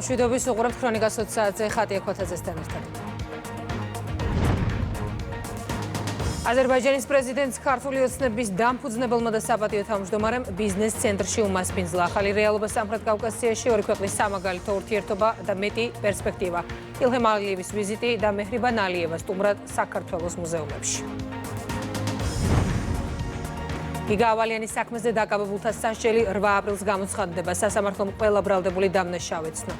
მშვიდობის უყურებთ ქრონიკას 20 საათზე ხატია ქოთაძესთან ერთად. აზერბაიჯანის პრეზიდენტს ქართული ოცნების დამფუძნებელმა და საპატიო თავმჯდომარემ ბიზნეს ცენტრში უმასპინძლა. ახალი რეალობა სამხრეთ კავკასიაში ორი ქვეყნის სამაგალითო ურთიერთობა და მეტი პერსპექტივა. ილჰამ ალიევის ვიზიტი და მეჰრიბან ალიევა სტუმრად საქართველოს მუზეუმებში. გიგა ავალიანის საქმეზე დაკავებულთა სასჯელი 8 აპრილს გამოცხადდება. სასამართლომ ყველა ბრალდებული დამნაშავეცნო.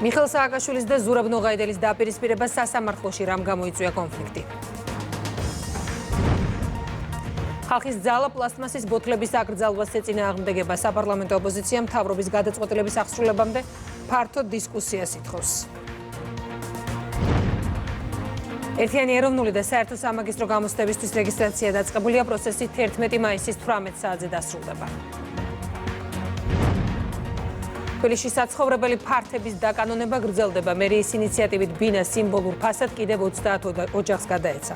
მიხეილ სააკაშვილის და ზურაბ ნოღაიდელის დაპირისპირება სასამართლოში რამ გამოიწვია კონფლიქტი. ხალხის ძალა პლასტმასის ბოთლების აკრძალვას ეწინააღმდეგება. საპარლამენტო ოპოზიცია მთავრობის გადაწყვეტილების აღსრულებამდე ფართო დისკუსიას ითხოვს. ერთიანი ეროვნული და საერთო სამაგისტრო გამოცდებისთვის რეგისტრაცია დაწყებულია. პროცესი 11 მაისის 18 საათზე დასრულდება. თბილისში საცხოვრებელი ფართების დაკანონება გრძელდება. მერიის ინიციატივით ბინა სიმბოლურ ფასად კიდევ 30 ოჯახს გადაეცა.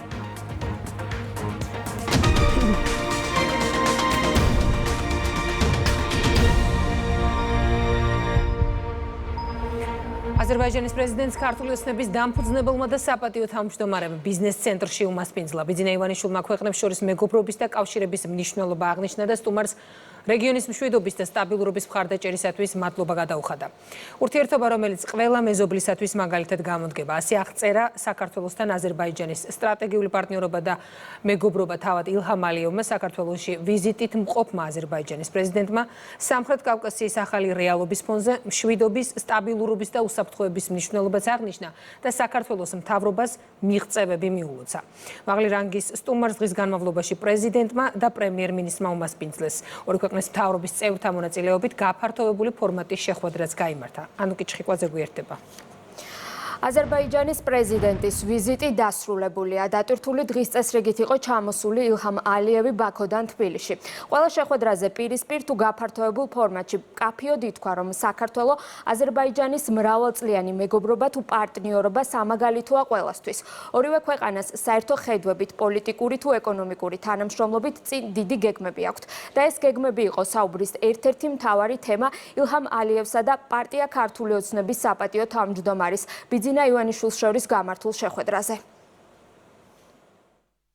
აზერბაიჯანის პრეზიდენტს ქართული ოცნების დამფუძნებელმა და საპატიო თავმჯდომარემ ბიზნეს ცენტრში უმასპინძლა. ბიძინა ივანიშვილმა ქვეყნებს შორის მეგობრობის და კავშირების მნიშვნელობა აღნიშნა და სტუმარს რეგიონის მშვიდობის და სტაბილურობის მხარდაჭერისათვის მადლობა გადაუხადა. ურთიერთობა, რომელიც ყველა მეზობლისათვის მაგალითად გამოდგება. ასე აღწერა საქართველოსთან აზერბაიჯანის სტრატეგიული პარტნიორობა და მეგობრობა თავად ილჰამ ალიევმა საქართველოში ვიზიტით მყოფმა აზერბაიჯანის პრეზიდენტმა სამხრეთ კავკასიის ახალი რეალობის ფონზე მშვიდობის, სტაბილურობის და უსაფრთხოების მნიშვნელობაც აღნიშნა და საქართველოს მთავრობას მიღწევები მიულოცა. მაღალი რანგის სტუმარს დღის განმავლობაში პრეზიდენტმა და პრემიერ-მინისტრმა უმასპინძლეს. ორი ქვეყნის მთავრობის წევრთა მონაწილეობით გაფართოვებული ფორმატის შეხვედრაც გაიმართა. ანუკი ჩხიკვაძე გვერდება. აზერბაიჯანის პრეზიდენტის ვიზიტი დასრულებულია. დატვირთული დღის წესრიგით იყო ჩამოსული ილჰამ ალიევი ბაქოდან თბილისში. ყველა შეხვედრაზე პირისპირ თუ გაფართოებულ ფორმატში კაფიოდ ითქვა, რომ საქართველო აზერბაიჯანის მრავალწლიანი მეგობრობა თუ პარტნიორობა სამაგალითოა ყველასთვის. ორივე ქვეყანას საერთო ხედვებით, პოლიტიკური თუ ეკონომიკური თანამშრომლობით წინ დიდი გეგმები აქვთ. და ეს გეგმები იყო საუბრის ერთ-ერთი მთავარი თემა ილჰამ ალიევსა და პარტია ქართული ოცნების საპატიო თავმჯდომარის ბიძინა ივანიშვილს შორის გამართულ შეხვედრაზე.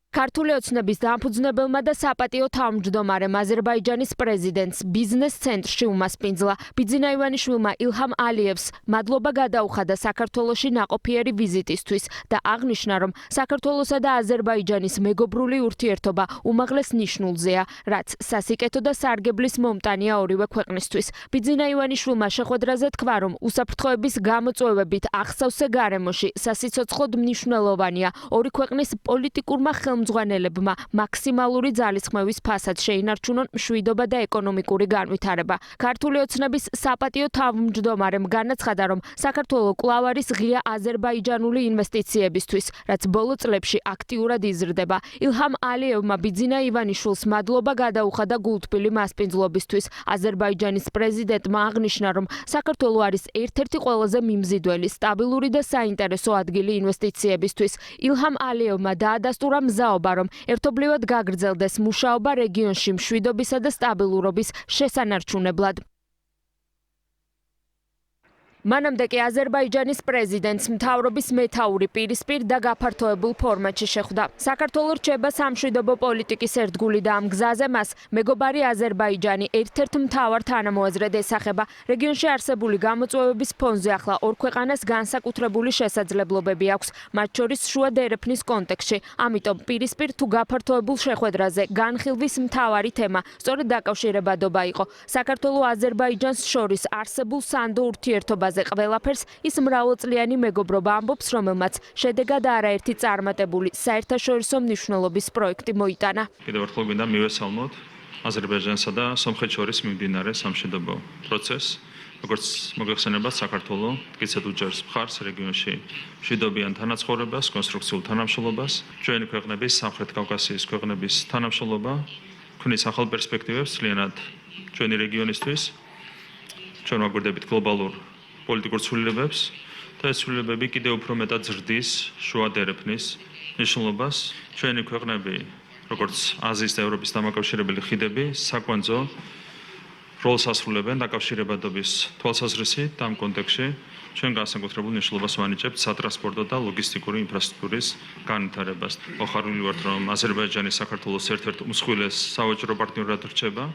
ქართული ოცნების დამფუძნებელმა და საპატიო თავმჯდომარემ აზერბაიჯანის პრეზიდენტს ბიზნეს ცენტრში უმასპინძლა. ბიძინა ივანიშვილმა ილჰამ ალიევს მადლობა გადაუხადა საქართველოში ნაყოფიერი ვიზიტისთვის და აღნიშნა, რომ საქართველოსა და აზერბაიჯანის მეგობრული ურთიერთობა უმაღლეს ნიშნულზეა, რაც სასიკეთო და სარგებლის მომტანია ორივე ქვეყნისთვის. ბიძინა ივანიშვილმა შეხვედრაზე თქვა, რომ უსაფრთხოების გამოწვევებით ახსავსე გარემოში სასიცოცხლოდ მნიშვნელოვანია ორი ქვეყნის პოლიტიკურმა მძღვანელებმა მაქსიმალური ძალისხმევის ფასად შეინარჩუნონ მშვიდობა და ეკონომიკური განვითარება. ქართული ოცნების საპატიო თავმჯდომარემ განაცხადა, რომ საქართველო კვლავ არის ღია აზერბაიჯანული ინვესტიციებისთვის, რაც ბოლო წლებში აქტიურად იზრდება. ილჰამ ალიევმა ბიძინა ივანიშვილს მადლობა გადაუხადა გულთბილი მასპინძლობისთვის. აზერბაიჯანის პრეზიდენტმა აღნიშნა, რომ საქართველო არის ერთ-ერთი ყველაზე მიმზიდველი, სტაბილური და საინტერესო ადგილი ინვესტიციებისთვის. ილჰამ ალიევმა დაადასტურა მზაობა, რომ ერთობლივად გაგრძელდეს მუშაობა რეგიონში მშვიდობისა და სტაბილურობის შესანარჩუნებლად. მანამდე კი აზერბაიჯანის პრეზიდენტს მთავრობის მეთაური პირისპირ და გაფართოებულ ფორმატში შეხვდა. საქართველო რჩება სამშვიდობო პოლიტიკის ერთგული და ამ გზაზე მას მეგობარი აზერბაიჯანი ერთ-ერთ მთავარ თანამოაზრედ ესახება. რეგიონში არსებული გამოწვევების ფონზე ახლა ორ ქვეყანას განსაკუთრებული შესაძლებლობები აქვს, მათ შორის შუა დერეფნის კონტექსტში. ამიტომ პირისპირ თუ გაფართოებულ შეხვედრაზე განხილვის მთავარი თემა სწორედ დაკავშირებადობა იყო. საქართველო აზერბაიჯანს შორის არსებულ სანდო ურთიერთობაზე ყველაფერს ის მრავალწლიანი მეგობრობა ამბობს, რომელმაც შედეგად არაერთი წარმატებული საერთაშორისო მნიშვნელობის პროექტი მოიტანა. კიდევ ერთხელ გვინდა მივესალმოთ აზერბაიჯანსა და სომხეთს შორის მიმდინარე სამშვიდობო პროცესს. როგორც მოგეხსენებათ, საქართველო მტკიცედ უჭერს მხარს რეგიონში მშვიდობიან თანაცხოვრებას, კონსტრუქციულ თანამშრომლობას. ჩვენი ქვეყნების, სამხრეთ კავკასიის ქვეყნების თანამშრომლობა ქმნის ახალ პერსპექტივებს მთლიანად ჩვენი რეგიონისთვის. ჩვენ ვაგვირდებით გლობალურ პოლიტიკურ ცვლილებებს და ეს ცვლილებები კიდევ უფრო მეტად ზრდის შუა დერეფნის მნიშვნელობას. ჩვენი ქვეყნები, როგორც აზიის და ევროპის დამაკავშირებელი ხიდები, საკვანძო როლს ასრულებენ დაკავშირებადობის თვალსაზრისით ამ კონტექსტში ჩვენ განსაკუთრებულ მნიშვნელობას ვანიჭებთ სატრანსპორტო და ლოგისტიკური ინფრასტრუქტურის განვითარებას. მოხარული ვართ, რომ აზერბაიჯანი საქართველოს ერთ-ერთ უმსხვილეს სავაჭრო პარტნიორად რჩება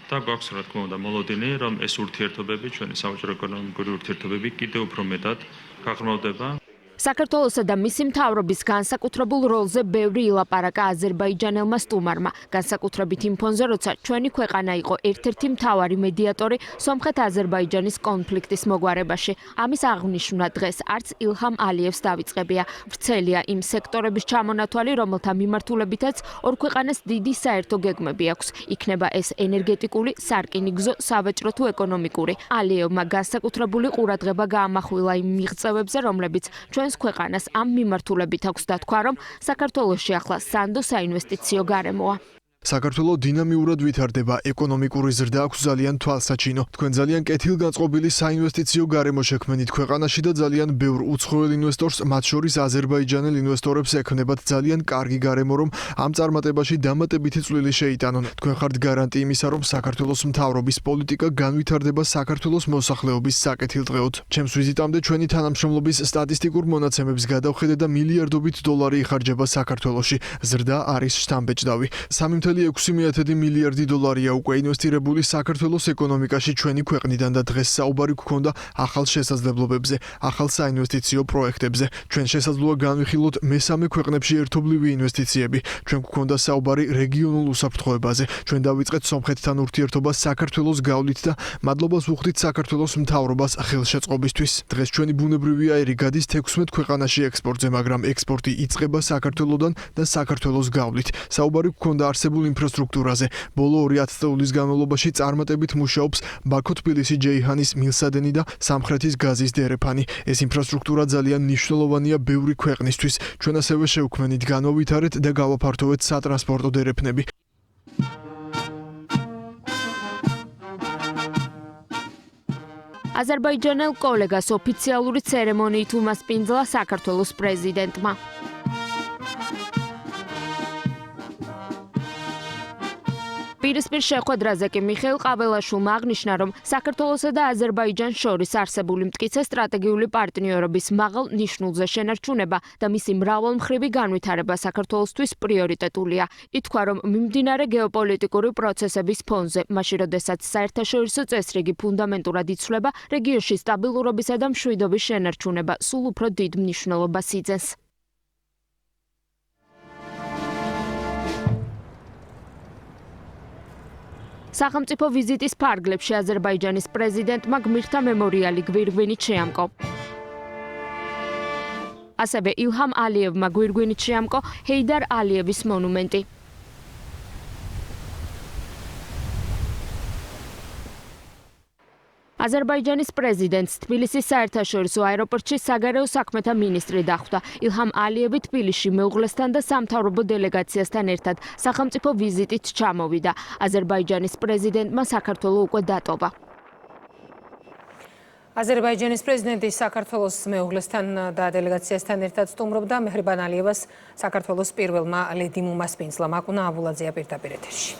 და გვაქვს რა თქმა უნდა მოლოდინი, რომ ეს ურთიერთობები, ჩვენი სავაჭრო ეკონომიკური ურთიერთობები კიდევ უფრო მეტად გაღრმავდება. საქართველოსა და მისი მთავრობის განსაკუთრებულ როლზე ბევრი ილაპარაკა აზერბაიჯანელმა სტუმარმა. განსაკუთრებით იმ ფონზე, როცა ჩვენი ქვეყანა იყო ერთ-ერთი მთავარი მედიატორი სომხეთ-აზერბაიჯანის კონფლიქტის მოგვარებაში. ამის აღნიშვნა დღეს არც ილჰამ ალიევს დავიწყებია. ვრცელია იმ სექტორების ჩამონათვალი, რომელთა მიმართულებითაც ორ ქვეყანას დიდი საერთო გეგმები აქვს. იქნება ეს ენერგეტიკული, სარკინიგზო, სავაჭრო თუ ეკონომიკური. ალიევმა განსაკუთრებული ყურადღება გაამახვილა იმ მიღწევებზე, რომლებიც ჩვენს ქვეყანას ამ მიმართულებით აქვს და თქვა, რომ საქართველოში ახლა სანდო საინვესტიციო გარემოა. საქართველოს დინამიურად ვითარდება, ეკონომიკური ზრდა აქვს ძალიან თვალსაჩინო. თქვენ ძალიან კეთილგანწყობილი საინვესტიციო გარემო შექმნით ქვეყანაში და ძალიან ბევრ უცხოელ ინვესტორს, მათ შორის აზერბაიჯანელ ინვესტორებს ექნებათ ძალიან კარგი გარემო, რომ ამ წარმატებაში დამატებითი წვლილი შეიტანონ. თქვენ ხართ გარანტი იმისა, რომ საქართველოს მთავრობის პოლიტიკა განვითარდება საქართველოს მოსახლეობის საკეთილდღეოდ. ჩემს ვიზიტამდე ჩვენი თანამშრომლობის სტატისტიკურ მონაცემებს გადავხედე და მილიარდობით დოლარი იხარჯება საქართველოში. ზრდა არის შთამბეჭდავი. 3.6 მილიარდი დოლარია უკვე ინვესტირებული საქართველოს ეკონომიკაში ჩვენი ქვეყნიდან და დღეს საუბარი გქონდა ახალ შესაძლებლობებზე, ახალ საინვესტიციო პროექტებზე. ჩვენ შესაძლოა განვიხილოთ მესამე ქვეყნებში ერთობლივი ინვესტიციები. ჩვენ გქონდა საუბარი რეგიონულ უსაფრთხოებაზე. ჩვენ დავიწყეთ სომხეთთან ურთიერთობა საქართველოს გავლით და მადლობას ვუხდით საქართველოს მთავრობას ხელშეწყობისთვის. დღეს ჩვენი ბუნებრივი აირი გადის 16 ქვეყანაში ექსპორტზე, მაგრამ ექსპორტი იწყება საქართველოსდან და საქართველოს გავლით. საუბარი გქონდა არსებულ ინფრასტრუქტურაზე. ბოლო 2 ათწლეულის განმავლობაში წარმატებით მუშაობს ბაქო-თბილისი-ჯეიჰანის მილსადენი და სამხრეთის გაზის დერეფანი. ეს ინფრასტრუქტურა ძალიან მნიშვნელოვანია ბევრი ქვეყნისთვის. ჩვენ ასევე შევქმნით, განვავითარეთ და გავაფართოვეთ სატრანსპორტო დერეფნები. აზერბაიჯანელ კოლეგას ოფიციალური ცერემონიით უმასპინძლა საქართველოს პრეზიდენტმა. პირისპირ შეხვედრაზე კი მიხეილ ყაველაშვილმა აღნიშნა, რომ საქართველოსა და აზერბაიჯანს შორის არსებული მტკიცე სტრატეგიული პარტნიორობის მაღალ ნიშნულზე შენარჩუნება და მისი მრავალმხრივი განვითარება საქართველოსთვის პრიორიტეტულია. ითქვა, რომ მიმდინარე გეოპოლიტიკური პროცესების ფონზე, მაშინ როდესაც საერთაშორისო წესრიგი ფუნდამენტურად იცვლება, რეგიონში სტაბილურობისა და მშვიდობის შენარჩუნება სულ უფრო დიდ მნიშვნელობას იძენს. სახელმწიფო ვიზიტის ფარგლებში აზერბაიჯანის პრეზიდენტმა გმირთა მემორიალი გვირგვინით შეამკო. ასევე ილჰამ ალიევმა გვირგვინით შეამკო ჰეიდარ ალიევის მონუმენტი. აზერბაიჯანის პრეზიდენტს თბილისის საერთაშორისო აეროპორტში საგარეო საქმეთა მინისტრი დახვდა. ილჰამ ალიევი თბილისში მეუღლესთან და სამთავრობო დელეგაციასთან ერთად სახელმწიფო ვიზიტით ჩამოვიდა. აზერბაიჯანის პრეზიდენტმა საქართველო უკვე დატოვა. აზერბაიჯანის პრეზიდენტი საქართველოს მეუღლესთან და დელეგაციასთან ერთად სტუმრობდა. მეჰრიბან ალიევას საქართველოს პირველმა ლედიმ უმასპინძლა. მაკუნა აბულაძეა პირდაპირ ეთერში.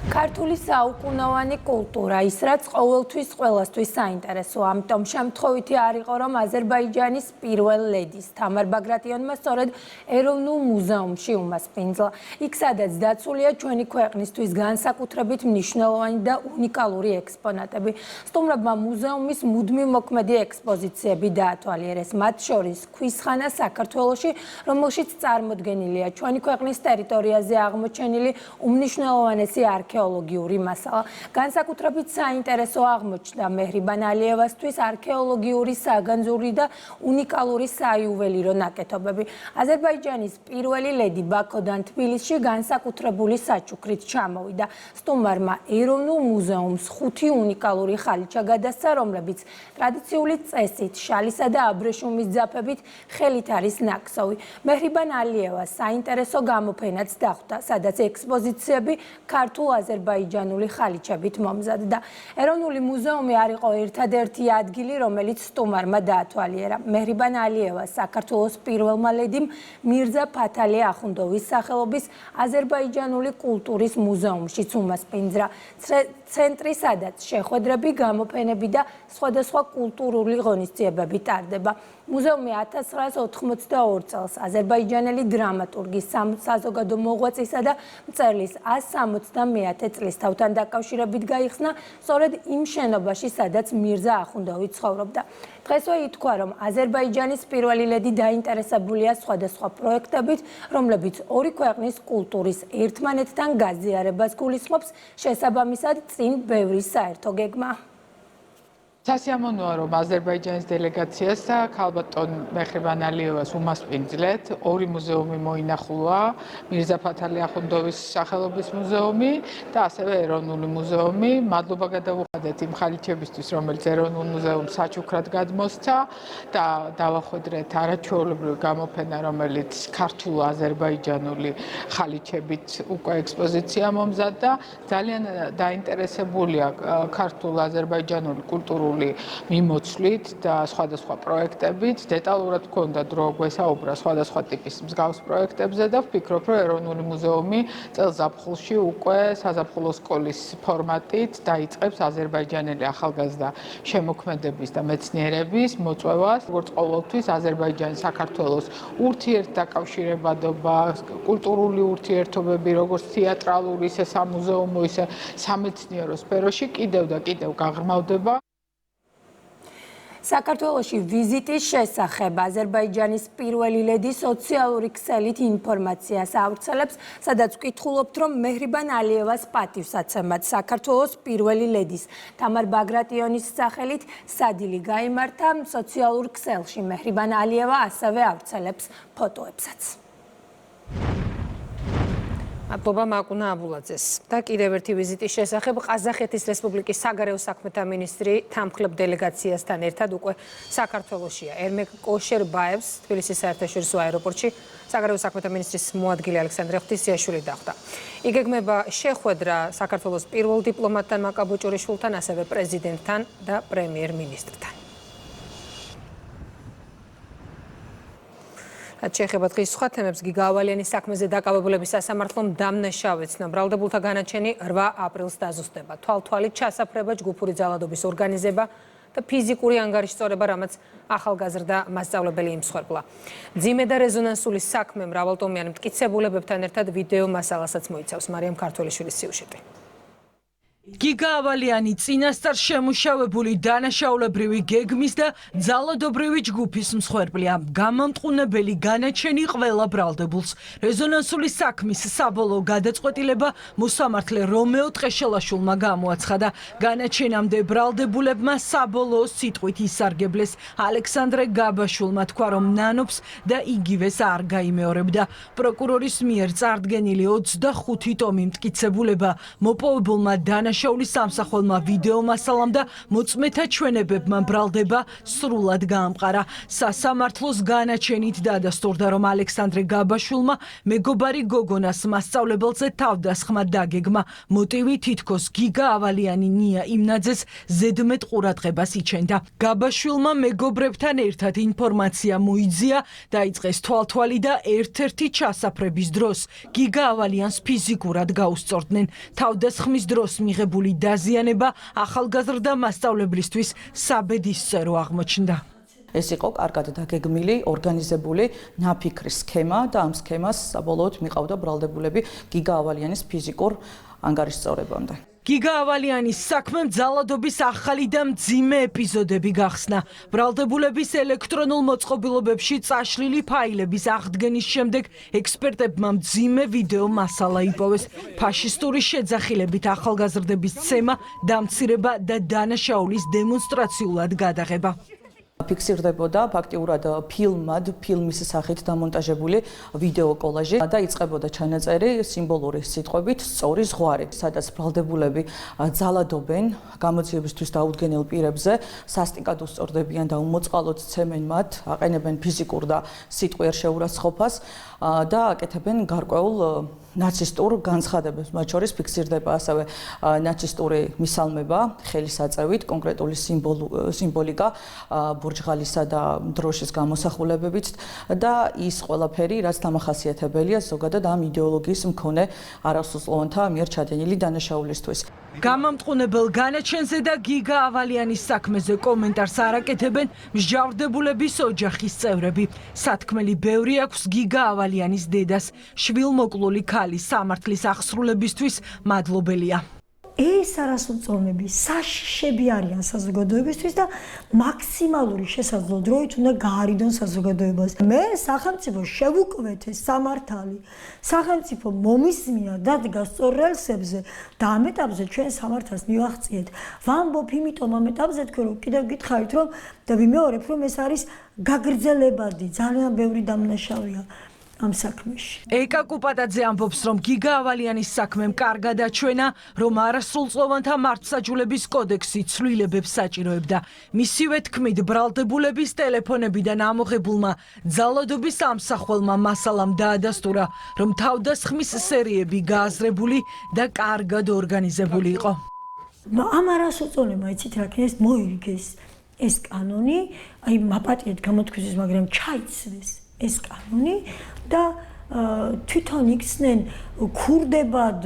ქართული საუკუნოვანი კულტურა ის რაც ყოველთვის ყველასთვის საინტერესოა. ამიტომ შემთხვევითი არ იყო, რომ აზერბაიჯანის პირველ ლედის თამარ ბაგრატიონმა სწორედ ეროვნულ მუზეუმში უმასპინძლა. იქ სადაც დაცულია ჩვენი ქვეყნისთვის განსაკუთრებით მნიშვნელოვანი და უნიკალური ექსპონატები. სტუმრებმა მუზეუმის მუდმივ მოქმედი ექსპოზიციები დაათვალიერეს. მათ შორის ქვის ხანა საქართველოში, რომელშიც წარმოდგენილია ჩვენი ქვეყნის ტერიტორიაზე აღმოჩენილი უმნიშვნელოვანესი არქეოლოგიური მასალა. განსაკუთრებით საინტერესო აღმოჩნდა მეჰრიბან ალიევასთვის არქეოლოგიური, საგანძური და უნიკალური საიუველირო ნაკეთობები. აზერბაიჯანის პირველი ლედი ბაქოდან თბილისში განსაკუთრებული საჩუქრით ჩამოვიდა. სტუმარმა ეროვნულ მუზეუმს 5 უნიკალური ხალიჩა გადასცა, რომლებიც ტრადიციული წესით, შალისა და აბრეშუმის ძაფებით ხელით არის ნაკსოვი. მეჰრიბან ალიევას საინტერესო გამოფენაც დახვდა, სადაც ექსპოზიციები ქართულ აზერბაიჯანული ხალიჩებით მომზადდა. ეროვნული მუზეუმი არ იყო ერთადერთი ადგილი, რომელიც სტუმარმა დაათვალიერა. მეჰრიბან ალიევა საქართველოს პირველმა ლედიმ მირზა ფათალი ახუნდოვის სახელობის აზერბაიჯანული კულტურის მუზეუმშიც უმასპინძლა. ცენტრი, სადაც შეხვედრები, გამოფენები და სხვადასხვა კულტურული ღონისძიებები ტარდება. მუზეუმი 1982 წელს აზერბაიჯანელი დრამატურგის, საზოგადო მოღვაწისა და მწერლის 170-ე წლის თავთან დაკავშირებით გაიხსნა სწორედ იმ შენობაში, სადაც მირზა ახუნდოვი ცხოვრობდა. დღესვე ითქვა, რომ აზერბაიჯანის პირველი ლედი დაინტერესებულია სხვადასხვა პროექტებით, რომლებიც ორი ქვეყნის კულტურის ერთმანეთთან გაზიარებას გულისხმობს, შესაბამისად წინ ბევრი საერთო გეგმა. სასიამოვნოა, რომ აზერბაიჯანის დელეგაციას და ქალბატონ მეჰრიბან ალიევას უმასპინძლეთ. ორი მუზეუმი მოინახულა, მირზა ფათალი ახუნდოვის სახელობის მუზეუმი და ასევე ეროვნული მუზეუმი. მადლობა გადავუხადეთ იმ ხალიჩებისთვის, რომელიც ეროვნულ მუზეუმს საჩუქრად გადმოსცა და დავახვედრეთ არაჩვეულებრივი გამოფენა, რომელიც ქართულ-აზერბაიჯანული ხალიჩებით უკვე ექსპოზიცია მომზადდა. ძალიან დაინტერესებულია ქართულ-აზერბაიჯანული კულტურული მიმოცვლით და სხვადასხვა პროექტებით. დეტალურად გქონდა დრო გვესაუბრა სხვადასხვა ტიპის მსგავს პროექტებზე და ვფიქრობ, რომ ეროვნული მუზეუმი წელს ზაფხულში უკვე საზაფხულო სკოლის ფორმატით დაიწყებს აზერბაიჯანელი ახალგაზრდა შემოქმედების და მეცნიერების მოწვევას. როგორც ყოველთვის აზერბაიჯანის საქართველოს ურთიერთდაკავშირებადობა, კულტურული ურთიერთობები, როგორც თეატრალური, ისე სამუზეუმო, ისე სამეცნიერო სფეროში კიდევ და კიდევ გაღრმავდება. საქართველოში ვიზიტის შესახებ აზერბაიჯანის პირველი ლედი სოციალური ქსელით ინფორმაციას ავრცელებს, სადაც ვკითხულობთ, რომ მეჰრიბან ალიევას პატივსაცემად საქართველოს პირველი ლედის თამარ ბაგრატიონის სახელით სადილი გაიმართა სოციალურ ქსელში. მეჰრიბან ალიევა ასევე ავრცელებს ფოტოებსაც. მადლობა მაკუნა აბულაძეს. და კიდევ ერთი ვიზიტის შესახებ ყაზახეთის რესპუბლიკის საგარეო საქმეთა მინისტრი თანმხლებ დელეგაციასთან ერთად უკვე საქართველოშია. ერმეკ კოშერბაევს თბილისის საერთაშორისო აეროპორტში საგარეო საქმეთა მინისტრის მოადგილე ალექსანდრე ღვთისიაშვილი დახვდა. იგეგმება შეხვედრა საქართველოს პირველ დიპლომატთან მაკაბ ოჭორიშვილთან, ასევე პრეზიდენტთან და პრემიერ-მინისტრთან. შეეხება დღის სხვა თემებს, გიგა ავალიანის საქმეზე დაკავებულების სასამართლომ დამნაშავე ცნო. ბრალდებულთა განაჩენი 8 აპრილს დაზუსტება. თვალთვალით ჩასაფრება, ჯგუფური ძალადობის ორგანიზება და ფიზიკური ანგარიშწორება, რამაც ახალგაზრდა მასწავლებელი იმსხვერპლა. ძიმე და რეზონანსული საქმე მრავალტომიან მტკიცებულებებთან ერთად ვიდეო მასალასაც მოიცავს. მარიამ ქართველიშვილის სიუჟეტი. გიგა ავალიანი წინასწარ შემუშავებული დანაშაულებრივი გეგმის და ძალადობრივი ჯგუფის მსხვერპლია. გამამტყუნებელი განაჩენი ყველა ბრალდებულს. რეზონანსული საქმის საბოლოო გადაწყვეტილება მოსამართლე რომეო ტყეშელაშვილმა გამოაცხადა. განაჩენამდე ბრალდებულებმა საბოლოო სიტყვით ისარგებლეს. ალექსანდრე გაბაშვილმა თქვა, რომ ნანობს და იგივეს არ გაიმეორებდა. პროკურორის მიერ წარდგენილი 25 ტომი მტკიცებულება მოპოვებულმა შაულის სამსახველმა ვიდეო მასალამ და მოწმეთა ჩვენებებმა ბრალდება სრულად გაამყარა. სასამართლოს განაჩენით დადასტურდა, რომ ალექსანდრე გაბაშვილმა მეგობარი გოგონას მასწავლებელზე თავდასხმა დაგეგმა. მოტივი თითქოს გიგა ავალიანი ნია იმნაძეს ზედმეტ ყურადღებას იჩენდა. გაბაშვილმა მეგობრებთან ერთად ინფორმაცია მოიძია, დაიწყეს თვალთვალი და ერთ-ერთი ჩასაფრების დროს გიგა ავალიანს ფიზიკურად გაუსწორდნენ. თავდასხმის დროს მიღებული დაზიანება ახალგაზრდა მასწავლებლისთვის საბედისწერო აღმოჩნდა. ეს იყო კარგად დაგეგმილი, ორგანიზებული ნაფიქრის სქემა და ამ სქემას საბოლოოდ მიყავდა ბრალდებულები გიგა ავალიანის ფიზიკურ ანგარიშწორებამდე. გიგა ავალიანის საქმემ ძალადობის ახალი და მძიმე ეპიზოდები გახსნა. ბრალდებულების ელექტრონულ მოწყობილობებში წაშლილი ფაილების აღდგენის შემდეგ ექსპერტებმა მძიმე ვიდეო მასალა იპოვეს. ფაშისტური შეძახილებით ახალგაზრდების ცემა, დამცირება და დანაშაულის დემონსტრაციულად გადაღება. ფიქსირდებოდა ფაქტიურად ფილმის სახით დამონტაჟებული ვიდეო კოლაჟი და იწყებოდა ჩანაწერი სიმბოლური სიტყვებით სწორი ზღვარი, სადაც ბრალდებულები ძალადობენ გამოძიებისთვის დაუდგენელ პირებზე, სასტიკად უსწორდებიან და უმოწყალოდ ცემენ მათ, აყენებენ ფიზიკურ და სიტყვიერ შეურაცხყოფას და აკეთებენ გარკვეულ ნაცისტურ განცხადებებს, მათ შორის ფიქსირდება ასევე ნაცისტური მისალმება ხელისაწევით, კონკრეტული სიმბოლიკა ბურჯღალისა და დროშის გამოსახულებებით და ის ყველაფერი, რაც დამახასიათებელია ზოგადად ამ იდეოლოგიის მქონე არასრულოვანთა მიერ ჩადენილი დანაშაულისთვის. გამამტყუნებელ განაჩენზე და გიგა ავალიანის საქმეზე კომენტარს არ აკეთებენ მსჯავრდებულების ოჯახის წევრები. სათქმელი ბევრი აქვს გიგა ავალიანის დედას, შვილმოკლული ქალის სამართლის აღსრულებისთვის მადლობელია. ეს არასრულწლოვანები საშიშები არიან საზოგადოებისთვის და მაქსიმალური შესაძლო დროით უნდა გაარიდონ საზოგადოებას. მე სახელმწიფო შევუკვეთე სამართალი, სახელმწიფო მომისმია დადგა სწორ რელსებზე და ამ ეტაპზე ჩვენ სამართალს მივახციეთ. ვამბობ იმიტომ ამ ეტაპზე თქვენ რომ კიდევ გითხარით რომ და ვიმეორებ რომ ეს არის გაგრძელებადი, ძალიან ბევრი დამნაშავეა. ამ საქმეში. ეკა კუპატაძე ამბობს, რომ გიგა ავალიანის საქმემ კარგად აჩვენა, რომ არასრულწლოვანთა მართლმსაჯულების კოდექსი ცვლილებებს საჭიროებდა. მისივე თქმით, ბრალდებულების ტელეფონებიდან ამოღებულმა ძალადობის ამსახველმა მასალამ დაადასტურა, რომ თავდასხმის სერიები გააზრებული და კარგად ორგანიზებული იყო. ამ არასრულწლოვანებმა იცით რა ქნეს მოირგეს ეს კანონი, აი მაპატიეთ გამოთქვისის, მაგრამ ჩაიცვეს ეს კანონი და თვითონ იქცნენ ქურდებად,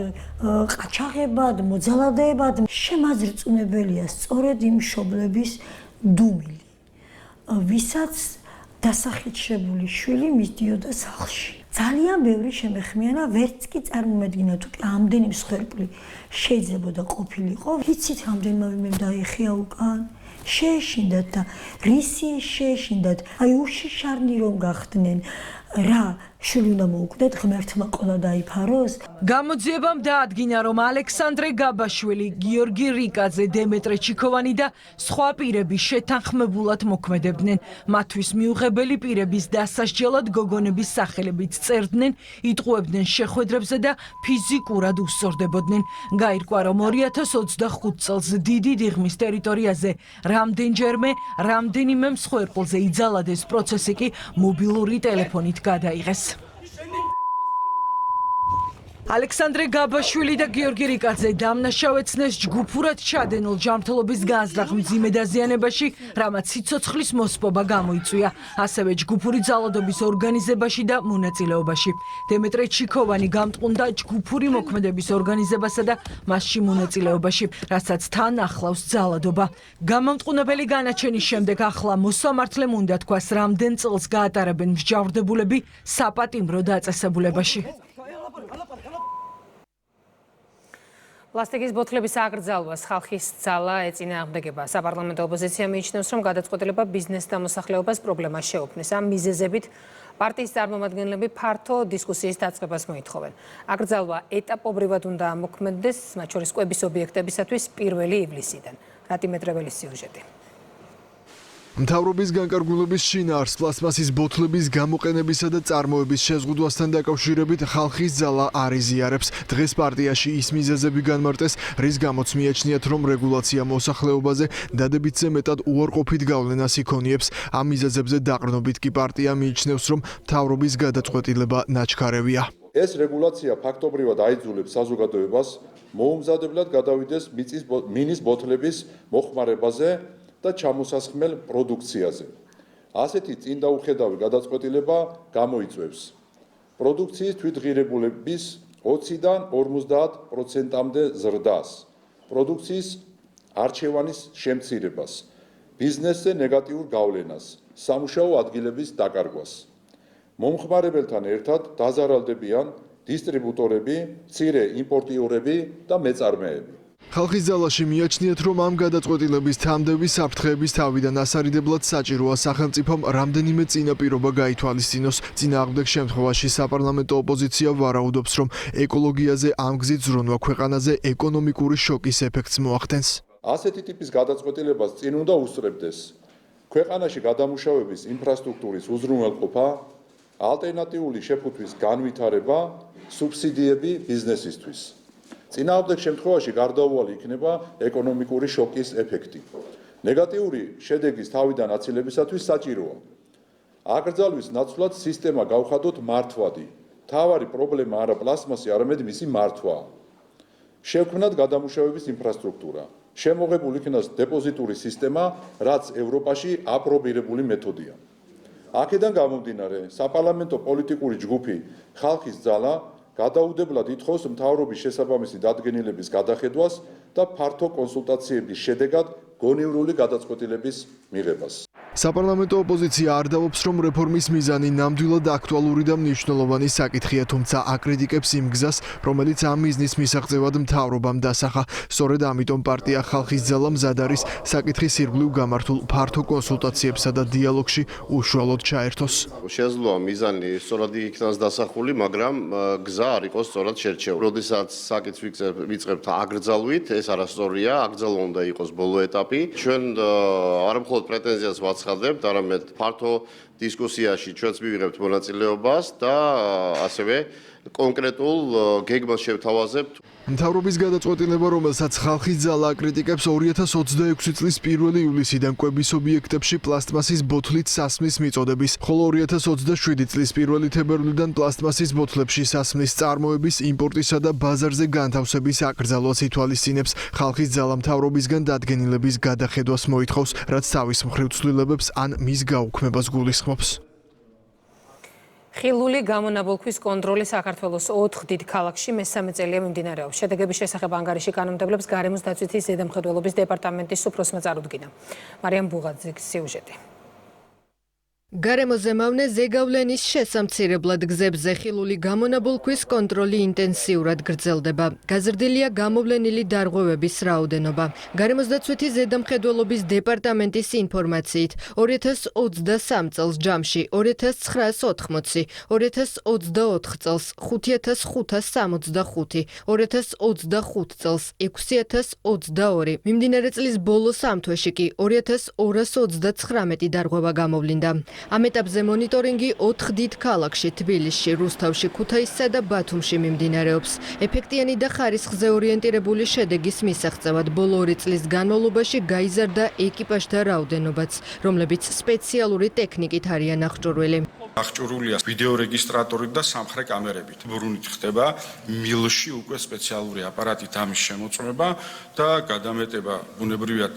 ყაჩაღებად, მოძალადეებად. შემაძრწუნებელია სწორედ იმ მშობლების დუმილი, ვისაც დასახიჩრებული შვილი მისდიოდა სახლში. ძალიან ბევრი შემეხმიანა, ვერც კი წარმომედგინა თუ ამდენი მსხვერპლი შეიძლებოდა ყოფილიყო. ვიცით რამდენმა ვინმე დაიხია უკან? შეეშინდათ და რისი შეეშინდათ, აი უშიშარნი რომ გახდნენ, რა შვილი უნდა მოუკვდეთ, ღმერთმა ყოლა დაიფაროს. გამოძიებამ დაადგინა, რომ ალექსანდრე გაბაშვილი, გიორგი რიკაძე, დემეტრე ჩიქოვანი და სხვა პირები შეთანხმებულად მოქმედებდნენ. მათთვის მიუღებელი პირების დასასჯელად გოგონების სახელებით წერდნენ, იტყუებდნენ შეხვედრებზე და ფიზიკურად უსწორდებოდნენ. გაირკვა, რომ 2025 წელს დიდი დიღმის ტერიტორიაზე რამდენჯერმე რამდენიმე მსხვერპლზე იძალადეს, პროცესი კი მობილური ტელეფონით გადაიღეს. ალექსანდრე გაბაშვილი და გიორგი რიკაძე დამნაშავეცნეს ჯგუფურად ჩადენილ ჯანმრთელობის განზრახ მძიმე დაზიანებაში, რამაც სიცოცხლის მოსპობა გამოიწვია, ასევე ჯგუფური ძალადობის ორგანიზებაში და მონაწილეობაში. დემეტრე ჩიქოვანი გამტყუნდა ჯგუფური მოქმედების ორგანიზებასა და მასში მონაწილეობაში, რასაც თან ახლავს ძალადობა. გამამტყუნებელი განაჩენის შემდეგ ახლა მოსამართლემ უნდა თქვას, რამდენ წელს გაატარებენ მსჯავრდებულები საპატიმრო დაწესებულებაში. პლასტიკის ბოთლების აკრძალვას ხალხის ძალა ეწინააღმდეგება. საპარლამენტო ოპოზიცია მიიჩნევს, რომ გადაწყვეტილება ბიზნესს და მოსახლეობას პრობლემას შეუქმნის. ამ მიზეზებით პარტიის წარმომადგენლები ფართო დისკუსიის დაწყებას მოითხოვენ. აკრძალვა ეტაპობრივად უნდა ამოქმედდეს, მათ შორის კვების ობიექტებისათვის 1 ივლისიდან. რატი მეტრეველის სიუჟეტი. მთავრობის განკარგულების შინაარს პლასტმასის ბოთლების გამოყენებისა და წარმოების შეზღუდვასთან დაკავშირებით ხალხის ძალა არ იზიარებს. დღეს პარტიაში ის მიზეზები განმარტეს, რის გამოც მიაჩნიათ, რომ რეგულაცია მოსახლეობაზე დადებითზე მეტად უარყოფით გავლენას იქონიებს. ამ მიზეზებზე დაყრდნობით კი პარტია მიიჩნევს, რომ მთავრობის გადაწყვეტილება ნაჩქარევია. ეს რეგულაცია ფაქტობრივად აიძულებს საზოგადოებას მოუმზადებლად გადავიდეს მინის ბოთლების მოხმარებაზე და ჩამოსასხმელ პროდუქციაზე. ასეთი წინდაუხედავი გადაწყვეტილება გამოიწვევს პროდუქციის თვითღირებულების 20-დან 50%-მდე ზრდას, პროდუქციის არჩევანის შემცირებას, ბიზნესზე ნეგატიურ გავლენას, სამუშაო ადგილების დაკარგვას. მომხმარებელთან ერთად დაზარალდებიან დისტრიბუტორები, მცირე იმპორტიორები და მეწარმეები. ხალხის ძალაში მიაჩნიათ, რომ ამ გადაწყვეტილების თამდები საფრთხეების თავიდან ასარიდებლად საჭიროა სახელმწიფომ რამდენიმე წინაპირობა გაითვალისწინოს. წინააღმდეგ შემთხვევაში საპარლამენტო ოპოზიცია ვარაუდობს, რომ ეკოლოგიაზე ამ გზით ზრუნვა ქვეყანაზე ეკონომიკური შოკის ეფექტს მოახდენს. ასეთი ტიპის გადაწყვეტილებას წინ უნდა უსწრებდეს ქვეყანაში გადამუშავების ინფრასტრუქტურის უზრუნველყოფა, ალტერნატიული შეფუთვის განვითარება, სუბსიდიები ბიზნესისთვის. წინააღმდეგ შემთხვევაში გარდაუვალი იქნება ეკონომიკური შოკის ეფექტი. ნეგატიური შედეგის თავიდან აცილებისათვის საჭიროა აკრძალვის ნაცვლად სისტემა გავხადოთ მართვადი. მთავარი პრობლემა არა პლასმასი, არამედ მისი მართვა. შევქმნათ გადამუშავების ინფრასტრუქტურა. შემოღებულ იქნას დეპოზიტური სისტემა, რაც ევროპაში აპრობირებული მეთოდია. აქედან გამომდინარე, საპარლამენტო პოლიტიკური ჯგუფი ხალხის ძალა გადაუდებლად ითხოვს მთავრობის შესაბამისი დადგენილების გადახედვას და ფართო კონსულტაციების შედეგად გონივრული გადაწყვეტილების მიღებას. საპარლამენტო ოპოზიცია არ დავობს, რომ რეფორმის მიზანი ნამდვილად აქტუალური და მნიშვნელოვანი საკითხია, თუმცა აკრიტიკებს იმ გზას, რომელიც ამ მიზნის მისაღწევად მთავრობამ დასახა. სწორედ ამიტომ პარტია ხალხის ძალა მზად არის საკითხის ირგვლივ გამართულ ფართო კონსულტაციებსა და დიალოგში უშუალოდ ჩაერთოს. Შესაძლოა მიზანი სწორად იქნას დასახული, მაგრამ გზა არ იყოს სწორად შერჩეული. როდესაც საკითხს ვიწყებთ აკრძალვით, ეს არასწორია, აკრძალვა უნდა იყოს ბოლო ეტაპი. ჩვენ არა მხოლოდ პრეტენზიას ვაცხადებთ, არამედ ფართო დისკუსიაში ჩვენც მივიღებთ მონაწილეობას და ასევე კონკრეტულ გეგმას შევთავაზებთ. მთავრობის გადაწყვეტილება, რომელსაც ხალხის ძალა აკრიტიკებს 2026 წლის 1 ივლისიდან კვების ობიექტებში პლასტმასის ბოთლით სასმის მიწოდების, ხოლო 2027 წლის 1 თებერვლიდან პლასტმასის ბოთლებში სასმის წარმოების, იმპორტისა და ბაზარზე განთავსების აკრძალვას ითვალისწინებს. ხალხის ძალა მთავრობისგან დადგენილების გადახედვას მოითხოვს, რაც თავის მხრივ ცვლილებებს ან მის გაუქმებას გულისხმობს. ხილული გამონაბოლქვის კონტროლი საქართველოს 4 დიდ ქალაქში მესამე წელია მიმდინარეობს. შედეგების შესახებ ანგარიში კანონმდებლებს გარემოს დაცვითის ზედამხედველობის დეპარტამენტის უფროსმა წარუდგინა. მარიამ ბუღაძის სიუჟეტი. გარემოზე მავნე ზეგავლენის შესამცირებლად გზებზე ხილული გამონაბოლქვის კონტროლი ინტენსიურად გრძელდება. გაზრდილია გამოვლენილი დარღვევების რაოდენობა. გარემოს დაცვითის ზედამხედველობის დეპარტამენტის ინფორმაციით 2023 წელს ჯამში 2980, 2024 წელს 5565, 2025 წელს 6022. მიმდინარე წლის ბოლო 3 თვეში კი 2239 დარღვევა გამოვლინდა. ამ ეტაპზე მონიტორინგი 4 დიდ ქალაქში, თბილისში, რუსთავში, ქუთაისსა და ბათუმში მიმდინარეობს. ეფექტიანი და ხარისხზე ორიენტირებული შედეგის მისაღწევად ბოლო 2 წლის განმავლობაში გაიზარდა ეკიპაჟთა რაოდენობაც, რომლებიც სპეციალური ტექნიკით არიან აღჭურვილი. აღჭურვილია ვიდეო რეგისტრატორით და სამხრე კამერებით. ბრუნით ხდება მილში უკვე სპეციალური აპარატით ამის შემოწმება და გადამეტება ბუნებრივია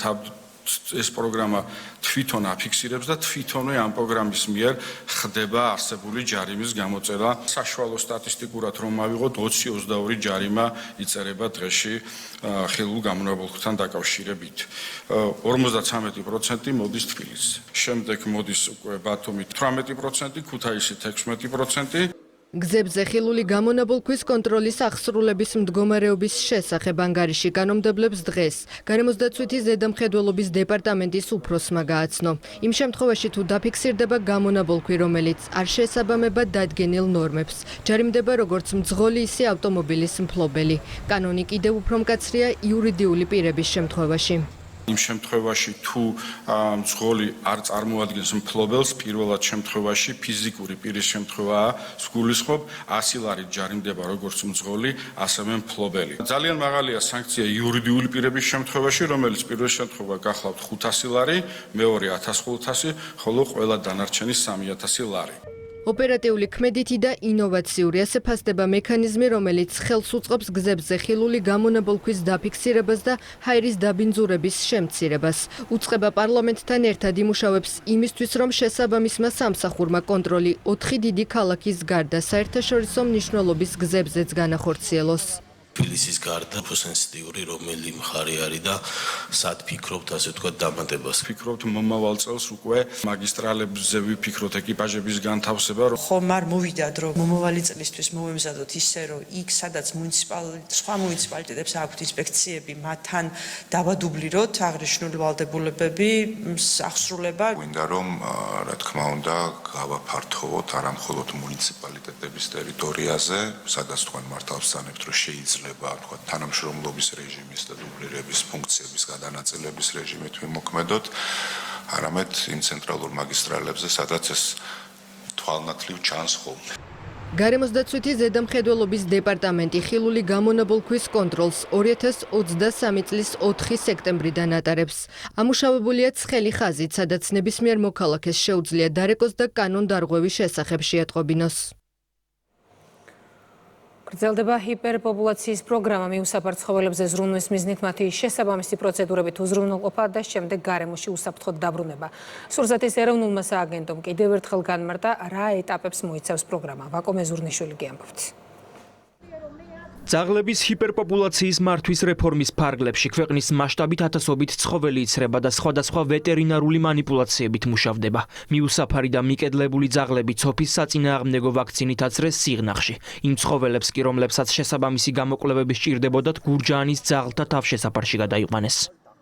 ეს პროგრამა თვითონ აფიქსირებს და თვითონვე ამ პროგრამის მიერ ხდება არსებული ჯარიმის გამოწერა. საშუალო სტატისტიკურად რომ ავიღოთ 20-22 ჯარიმა იწერება დღეში ხილულ გამონაბოლქვასთან დაკავშირებით. 53% მოდის თბილისზე. შემდეგ მოდის უკვე ბათუმი 18%, ქუთაისი 16%. გზებზე ხილული გამონაბოლქვის კონტროლის აღსრულების მდგომარეობის შესახებ ანგარიში კანონმდებლებს დღეს გარემოს დაცვითის ზედამხედველობის დეპარტამენტის უფროსმა გააცნო. იმ შემთხვევაში თუ დაფიქსირდება გამონაბოლქვი, რომელიც არ შეესაბამება დადგენილ ნორმებს, ჯარიმდება როგორც მძღოლი, ისე ავტომობილის მფლობელი. კანონი კიდევ უფრო მკაცრია იურიდიული პირების შემთხვევაში. იმ შემთხვევაში თუ მძღოლი არ წარმოადგენს მფლობელს, პირველად შემთხვევაში ფიზიკური პირის შემთხვევაა, სგულისხმობ 100 ლარით ჯარიმდება როგორც მძღოლი, ასევე მფლობელი. ძალიან მაღალია სანქცია იურიდიული პირების შემთხვევაში, რომელიც პირველ შემთხვევა გახლავთ 500 ლარი, მეორე 1500, ხოლო ყველა დანარჩენი 3000 ლარი. ოპერატიული ქმედითი და ინოვაციური ასე ფასდება მექანიზმი, რომელიც ხელს უწყობს გზებზე ხილული გამონაბოლქვის დაფიქსირებას და ჰაერის დაბინძურების შემცირებას. უწყება პარლამენტთან ერთად იმუშავებს იმისთვის, რომ შესაბამისმა სამსახურმა კონტროლი 4 დიდი ქალაქის გარდა საერთაშორისო მნიშვნელობის გზებზეც განახორციელოს. თბილისის გარდა სენსიტიური რომელი მხარე არის და სად ფიქრობთ ასე ვთქვათ დამატებას? ფიქრობთ მომავალ წელს უკვე მაგისტრალებზე ვიფიქროთ ეკიპაჟების განთავსება. ხომ არ მოვიდა დრო მომავალი წლისთვის მოვემზადოთ ისე რომ იქ სადაც სხვა მუნიციპალიტეტებს აქვთ ინსპექციები, მათთან დავადუბლიროთ აღნიშნული ვალდებულებები აღსრულება. გვინდა რომ რა თქმა უნდა გავაფართოვოთ არა მხოლოდ მუნიციპალიტეტების ტერიტორიაზე, სადაც თქვენ მართავს სანებთ რომ შეიძლება შეიძლება თქვა თანამშრომლობის რეჟიმის და დუბლირების ფუნქციების გადანაწილების რეჟიმით ვიმოქმედოთ, არამედ იმ ცენტრალურ მაგისტრალებზე, სადაც ეს თვალნათლივ ჩანს ხოლმე. გარემოს დაცვითი ზედამხედველობის დეპარტამენტი ხილული გამონაბოლქვის კონტროლს 2023 წლის 4 სექტემბრიდან ატარებს. ამუშავებულია ცხელი ხაზით, სადაც ნებისმიერ მოქალაქეს შეუძლია დარეკოს და კანონდარღვევის შესახებ შეატყობინოს. გრძელდება ჰიპერპოპულაციის პროგრამა მიუსაფარ ცხოველებზე ზრუნვის მიზნით მათი შესაბამისი პროცედურებით უზრუნველყოფა და შემდეგ გარემოში უსაფრთხოდ დაბრუნება. სურსათის ეროვნულმა სააგენტომ კიდევ ერთხელ განმარტა, რა ეტაპებს მოიცავს პროგრამა. ვაკო მეზურნიშვილი გიამბობთ. ძაღლების ჰიპერპოპულაციის მართვის რეფორმის ფარგლებში ქვეყნის მასშტაბით ათასობით ცხოველი იცრება და სხვადასხვა ვეტერინარული манипуляციებით მუშავდება. მიუსაფარი და მიკედლებული ძაღლები ცოფის საწინააღმდეგო ვაქცინით აცრეს სიღნაღში. იმ ცხოველებს კი, რომლებსაც შესაბამისი გამოკვლევები სჭირდებოდათ, გურჯაანის ძაღლთა თავშესაფარში გადაიყვანეს.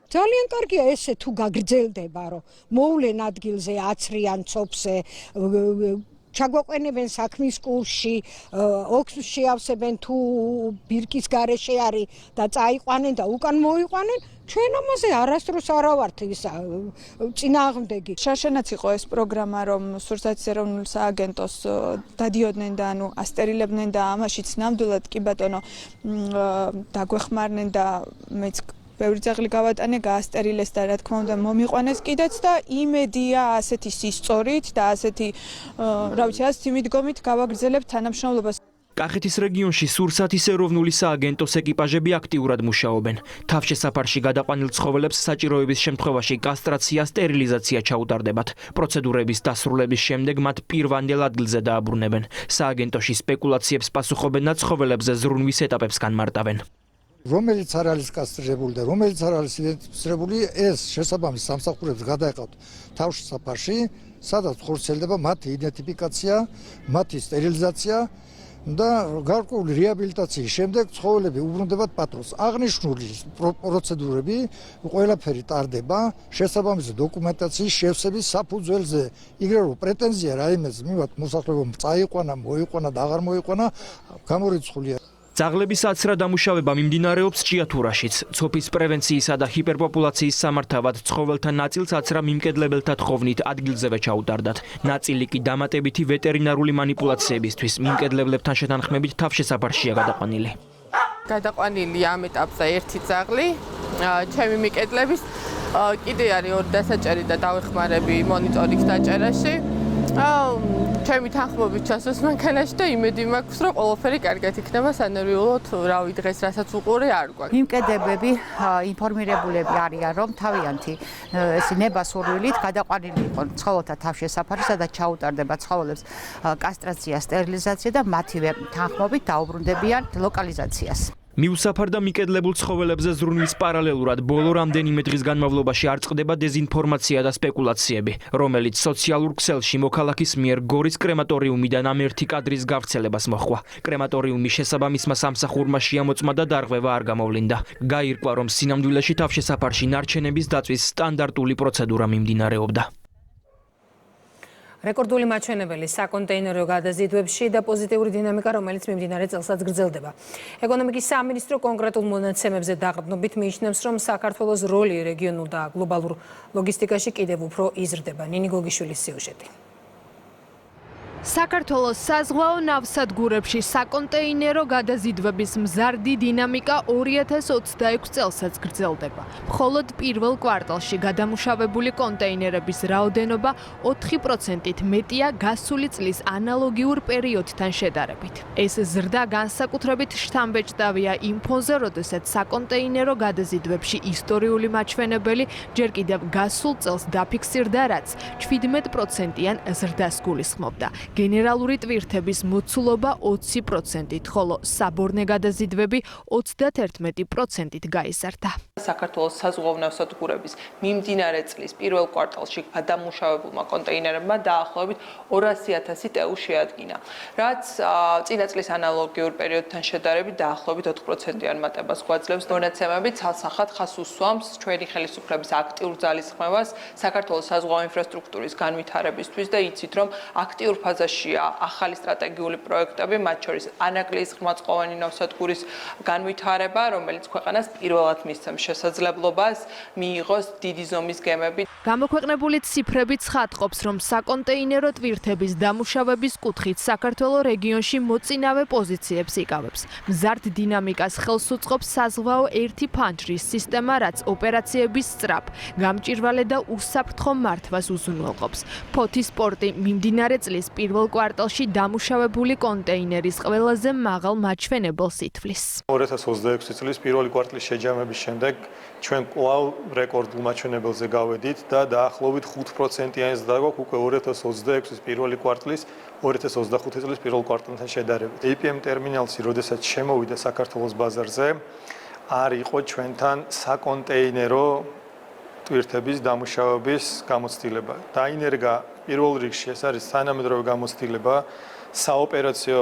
ძალიან კარგია ესე თუ გაგრძელდება, რომ მოვლენ ადგილზე აცრიან ცოფზე, ჩაგვაყენებენ საქმის კურსში, ოქს შეავსებენ თუ ბირკის გარეშე არის და წაიყვანენ და უკან მოიყვანენ, ჩვენ ამაზე არასდროს არა ვართ ის წინააღმდეგი. შარშანაც იყო ეს პროგრამა, რომ სურსათის ეროვნულ სააგენტოს დადიოდნენ და ასტერილებდნენ და ამაშიც ნამდვილად კი ბატონო დაგვეხმარნენ და მეც ბევრი ძაღლი გავატანე, გაასტერილეს და რა თქმა უნდა მომიყვანეს კიდეც და იმედია ასეთი სისწორით და ასეთი ასეთი მიდგომით გავაგრძელებთ თანამშრომლობას. კახეთის რეგიონში სურსათის ეროვნული სააგენტოს ეკიპაჟები აქტიურად მუშაობენ. თავშესაფარში გადაყვანილ ცხოველებს საჭიროების შემთხვევაში კასტრაცია, სტერილიზაცია ჩაუტარდებათ. პროცედურების დასრულების შემდეგ მათ პირვანდელ ადგილზე დააბრუნებენ. სააგენტოში სპეკულაციებს პასუხობენ და ცხოველებზე ზრუნვის ეტაპებს განმარტავენ. რომელიც არ არის კასტრირებული და რომელიც არ არის იდენტიფიცირებული, ეს შესაბამის სამსახურებს გადაეყავთ თავშესაფარში, სადაც ხორციელდება მათი იდენტიფიკაცია, მათი სტერილიზაცია და გარკვეული რეაბილიტაციის შემდეგ ცხოველები უბრუნდებათ პატრონს. აღნიშნული პროცედურები ყველაფერი ტარდება შესაბამისი დოკუმენტაციის შევსების საფუძველზე. იგივე რომ პრეტენზია რაიმეს მივათ მოსახლეობამ წაიყვანა, მოიყვანა და აღარ მოიყვანა, გამორიცხულია. ძაღლების აცრა დამუშავება მიმდინარეობს ჭიათურაშიც. ცოფის პრევენციისა და ჰიპერპოპულაციის სამართავად ცხოველთა ნაწილს აცრა მიმკედლებელთა თხოვნით ადგილზევე ჩაუტარდათ. ნაწილი კი დამატებითი ვეტერინარული манипуляციებისთვის მიმკედლებლებთან შეთანხმებით თავშესაფარშია გადაყვანილი. გადაყვანილი ამ ეტაპზე ერთი ძაღლი, ჩემი მიკედლების კიდე არის ორი დასაჭერი და დავეხმარები მონიტორინგ დაჭერაში. ჩემი თანხმობით ჩასვეს მანქანაში და იმედი მაქვს, რომ ყველაფერი კარგად იქნება სანერვიულოდ, რავი, დღეს რასაც უყურე არ გვაქვს. მიმკედებები ინფორმირებულები არიან, რომ თავიანთი ეს ნებასურვილით გადაყვანილი იყო ცხოველთა თავშესაფარი, სადაც ჩაუტარდება ცხოველებს კასტრაცია, სტერილიზაცია და მათივე თანხმობით დაუბრუნდებიან ლოკალიზაციას. მიუსაფარ და მიკედლებულ ცხოველებზე ზრუნვის პარალელურად ბოლო რამდენიმე დღის განმავლობაში არ წყდება დეზინფორმაცია და სპეკულაციები, რომელიც სოციალურ ქსელში მოქალაქის მიერ გორის კრემატორიუმიდან ამ ერთი კადრის გავრცელებას მოჰყვა. კრემატორიუმის შესაბამისმა სამსახურმა შეამოწმა და დარღვევა არ გამოვლინდა. გაირკვა, რომ სინამდვილეში თავშესაფარში ნარჩენების დაწვის სტანდარტული პროცედურა მიმდინარეობდა. რეკორდული მაჩვენებელი საკონტეინერო გადაზიდვებში და პოზიტიური დინამიკა, რომელიც მიმდინარე წელსაც გრძელდება. ეკონომიკის სამინისტრო კონკრეტულ მონაცემებზე დაყრდნობით მიიჩნევს, რომ საქართველოს როლი რეგიონულ და გლობალურ ლოგისტიკაში კიდევ უფრო იზრდება. ნინი გოგიშვილის სიუჟეტი. საქართველოს საზღვაო ნავსადგურებში საკონტეინერო გადაზიდვების მზარდი დინამიკა 2026 წელსაც გრძელდება. მხოლოდ პირველ კვარტალში გადამუშავებული კონტეინერების რაოდენობა 4%-ით მეტია გასული წლის ანალოგიურ პერიოდთან შედარებით. ეს ზრდა განსაკუთრებით შთამბეჭდავია იმ ფონზე, როდესაც საკონტეინერო გადაზიდვებში ისტორიული მაჩვენებელი ჯერ კიდევ გასულ წელს დაფიქსირდა, რაც 17%-იან ზრდას გულისხმობდა. გენერალური ტვირთების მოცულობა 20%-ით, ხოლო საბორნე გადაზიდვები 31%-ით გაიზარდა. საქართველოს საზღვაო ნავსადგურების მიმდინარე წლის პირველ კვარტალში გადამუშავებულმა კონტეინერებმა დაახლოებით 200,000 ტეუ შეადგინა, რაც წინა წლის ანალოგიურ პერიოდთან შედარებით დაახლოებით 4%-იან მატებას გვაძლევს. მონაცემები ცალსახად ხაზს უსვამს ჩვენი ხელისუფლების აქტიურ ძალისხმევას საქართველოს საზღვაო ინფრასტრუქტურის განვითარებისთვის და იცით, რომ აქტიურ ფაზაში ფაზაშია ახალი სტრატეგიული პროექტები, მათ შორის ანაკლიის ღრმაწყვოვანი ნავსადგურის განვითარება, რომელიც ქვეყანას პირველად მისცემს შესაძლებლობას მიიღოს დიდი ზომის გემები. გამოქვეყნებული ციფრები ცხადყოფს, რომ საკონტეინერო ტვირთების დამუშავების კუთხით საქართველოს რეგიონში მოწინავე პოზიციებს იკავებს. მზარდ დინამიკას ხელს უწყობს საზღვაო ერთი ფანჯრის სისტემა, რაც ოპერაციების სწრაფ, გამჭვირვალე და უსაფრთხო მართვას უზრუნველყოფს. ფოთის პორტი მიმდინარე წლის პირველ კვარტალში დამუშავებული კონტეინერის ყველაზე მაღალ მაჩვენებელს ითვლის. 2026 წლის პირველი კვარტლის შეჯამების შემდეგ ჩვენ კვლავ რეკორდულ მაჩვენებელზე გავედით და დაახლოებით 5%-იანი ზრდა გვაქვს უკვე 2026 წლის პირველი კვარტლის 2025 წლის პირველ კვარტალთან შედარებით. APM ტერმინალში, როდესაც შემოვიდა საქართველოს ბაზარზე, არ იყო ჩვენთან საკონტეინერო ტვირთების დამუშავების გამოცდილება. დაინერგა პირველ რიგში ეს არის თანამედროვე გამოცდილება, საოპერაციო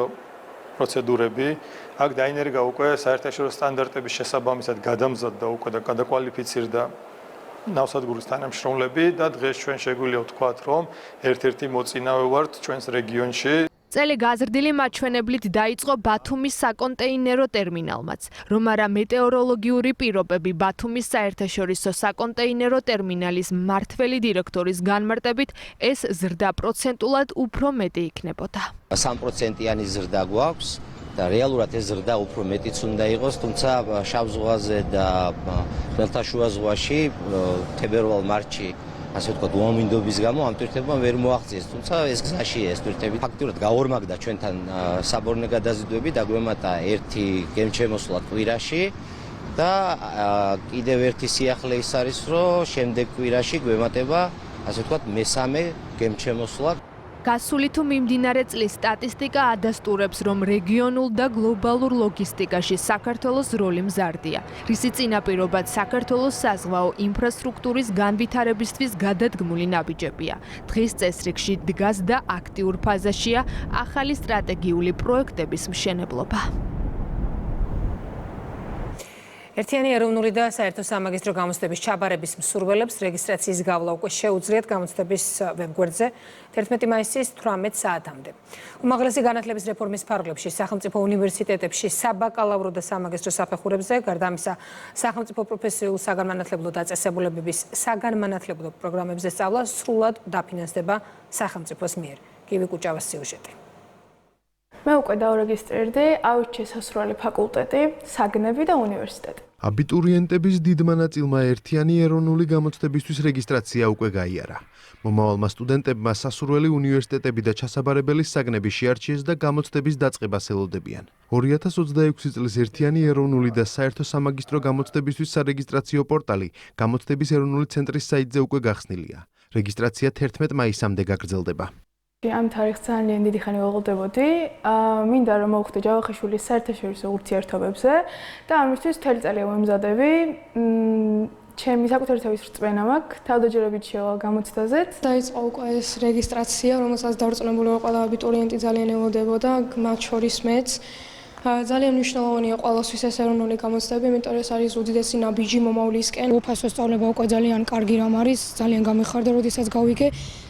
პროცედურები. აქ დაინერგა უკვე საერთაშორისო სტანდარტების შესაბამისად გადამზადდა უკვე და გადაკვალიფიცირდა ნავსადგურის თანამშრომლები და დღეს ჩვენ შეგვიძლია ვთქვათ, რომ ერთ-ერთი მოწინავე ვართ ჩვენს რეგიონში. წელი გაზრდილი მაჩვენებლით დაიწყო ბათუმის საკონტეინერო ტერმინალმაც, რომ არა მეტეოროლოგიური პირობები ბათუმის საერთაშორისო საკონტეინერო ტერმინალის მმართველი დირექტორის განმარტებით ეს ზრდა პროცენტულად უფრო მეტი იქნებოდა. 3%-იანი ზრდა გვაქვს და რეალურად ეს ზრდა უფრო მეტიც უნდა იყოს, თუმცა შავ ზღვაზე და ხმელთაშუა ზღვაში თებერვალ-მარტში ასე ვთქვათ, უამინდობის გამო ამ ტვირთებმა ვერ მოაღწიეს, თუმცა ეს გზაშია ეს ტვირთები. ფაქტურად გაორმაგდა ჩვენთან საბორნე გადაზიდვები და გვემატა ერთი გემჩემოსვლა კვირაში და კიდევ ერთი სიახლე ის არის, რომ შემდეგ კვირაში გვემატება, ასე ვთქვათ, მესამე გემჩემოსვლა. გასული თუ მიმდინარე წლის სტატისტიკა ადასტურებს, რომ რეგიონულ და გლობალურ ლოგისტიკაში საქართველოს როლი მზარდია. რისი წინაპირობად საქართველოს საზღვაო ინფრასტრუქტურის განვითარებისთვის გადადგმული ნაბიჯებია. დღის წესრიგში დგას და აქტიურ ფაზაშია ახალი სტრატეგიული პროექტების მშენებლობა. ერთიანი ეროვნული და საერთო სამაგისტრო გამოცდების ჩაბარების მსურველებს რეგისტრაციის გავლა უკვე შეუძლიათ გამოცდების ვებგვერდზე 11 მაისის 18 საათამდე. უმაღლესი განათლების რეფორმის ფარგლებში სახელმწიფო უნივერსიტეტებში საბაკალავრო და სამაგისტრო საფეხურებზე, გარდა ამისა, სახელმწიფო პროფესიულ საგანმანათლებლო დაწესებულებების საგანმანათლებლო პროგრამებზე სწავლა სრულად დაფინანსდება სახელმწიფოს მიერ. კივი კუჭავას სიუჟეტი. მე უკვე დავრეგისტრირდი აუჩი სასურველი ფაკულტეტი, საგნები და უნივერსიტეტი. აბიტურიენტების დიდმა ნაწილმა ერთიანი ეროვნული გამოცდებისთვის რეგისტრაცია უკვე გაიარა. მომავალმა სტუდენტებმა სასურველი უნივერსიტეტები და ჩასაბარებელი საგნები შეარჩიეს და გამოცდების დაწყებას ელოდებიან. 2026 წლის ერთიანი ეროვნული და საერთო სამაგისტრო გამოცდებისთვის სარეგისტრაციო პორტალი გამოცდების ეროვნული ცენტრის საიტზე უკვე გახსნილია. რეგისტრაცია 11 მაისამდე გაგრძელდება. ამ თარიღს ძალიან დიდი ხანი ველოდებოდი. მინდა რომ მოვხდე ჯავახიშვილის საერთაშორისო ურთიერთობებზე და ამისთვის მთელი წელი ვემზადები. ჩემი საკუთარი თავის რწმენა მაქვს, თავდაჯერებით შევალ გამოცდაზეც. დაიწყო უკვე ეს რეგისტრაცია, რომელსაც დავრწმუნებული ვარ, ყველა აბიტურიენტი ძალიან ელოდებოდა, მათ შორის მეც. ძალიან მნიშვნელოვანია ყველასთვის ეს ეროვნული გამოცდები, იმიტომ რომ ეს არის უდიდესი ნაბიჯი მომავლისკენ. უფასო სწავლება უკვე ძალიან კარგი რამ არის, ძალიან გამიხარდა, როდესაც გავიგე,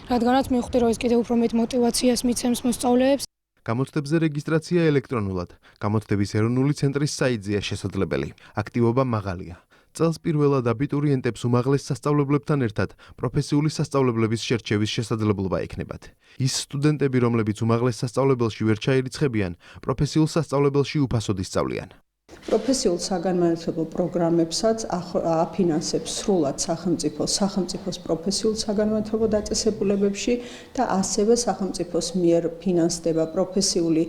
რადგანაც მივხვდი, რომ ეს კიდევ უფრო მეტ მოტივაციას მიცემს მოსწავლეებს. გამოცდებზე რეგისტრაცია ელექტრონულად. გამოცდების ეროვნული ცენტრის საიტზეა შესაძლებელი. აქტივობა მაღალია. წელს პირველად აბიტურიენტებს უმაღლეს სასწავლებლებთან ერთად პროფესიული სასწავლებლების შერჩევის შესაძლებლობა ექნებათ. ის სტუდენტები, რომლებიც უმაღლეს სასწავლებელში ვერ ჩაირიცხებიან, პროფესიულ სასწავლებელში უფასოდ ისწავლიან. პროფესიულ საგანმანათლებლო პროგრამებსაც აფინანსებს სრულად სახელმწიფოს პროფესიულ საგანმანათლებლო დაწესებულებებში და ასევე სახელმწიფოს მიერ ფინანსდება პროფესიული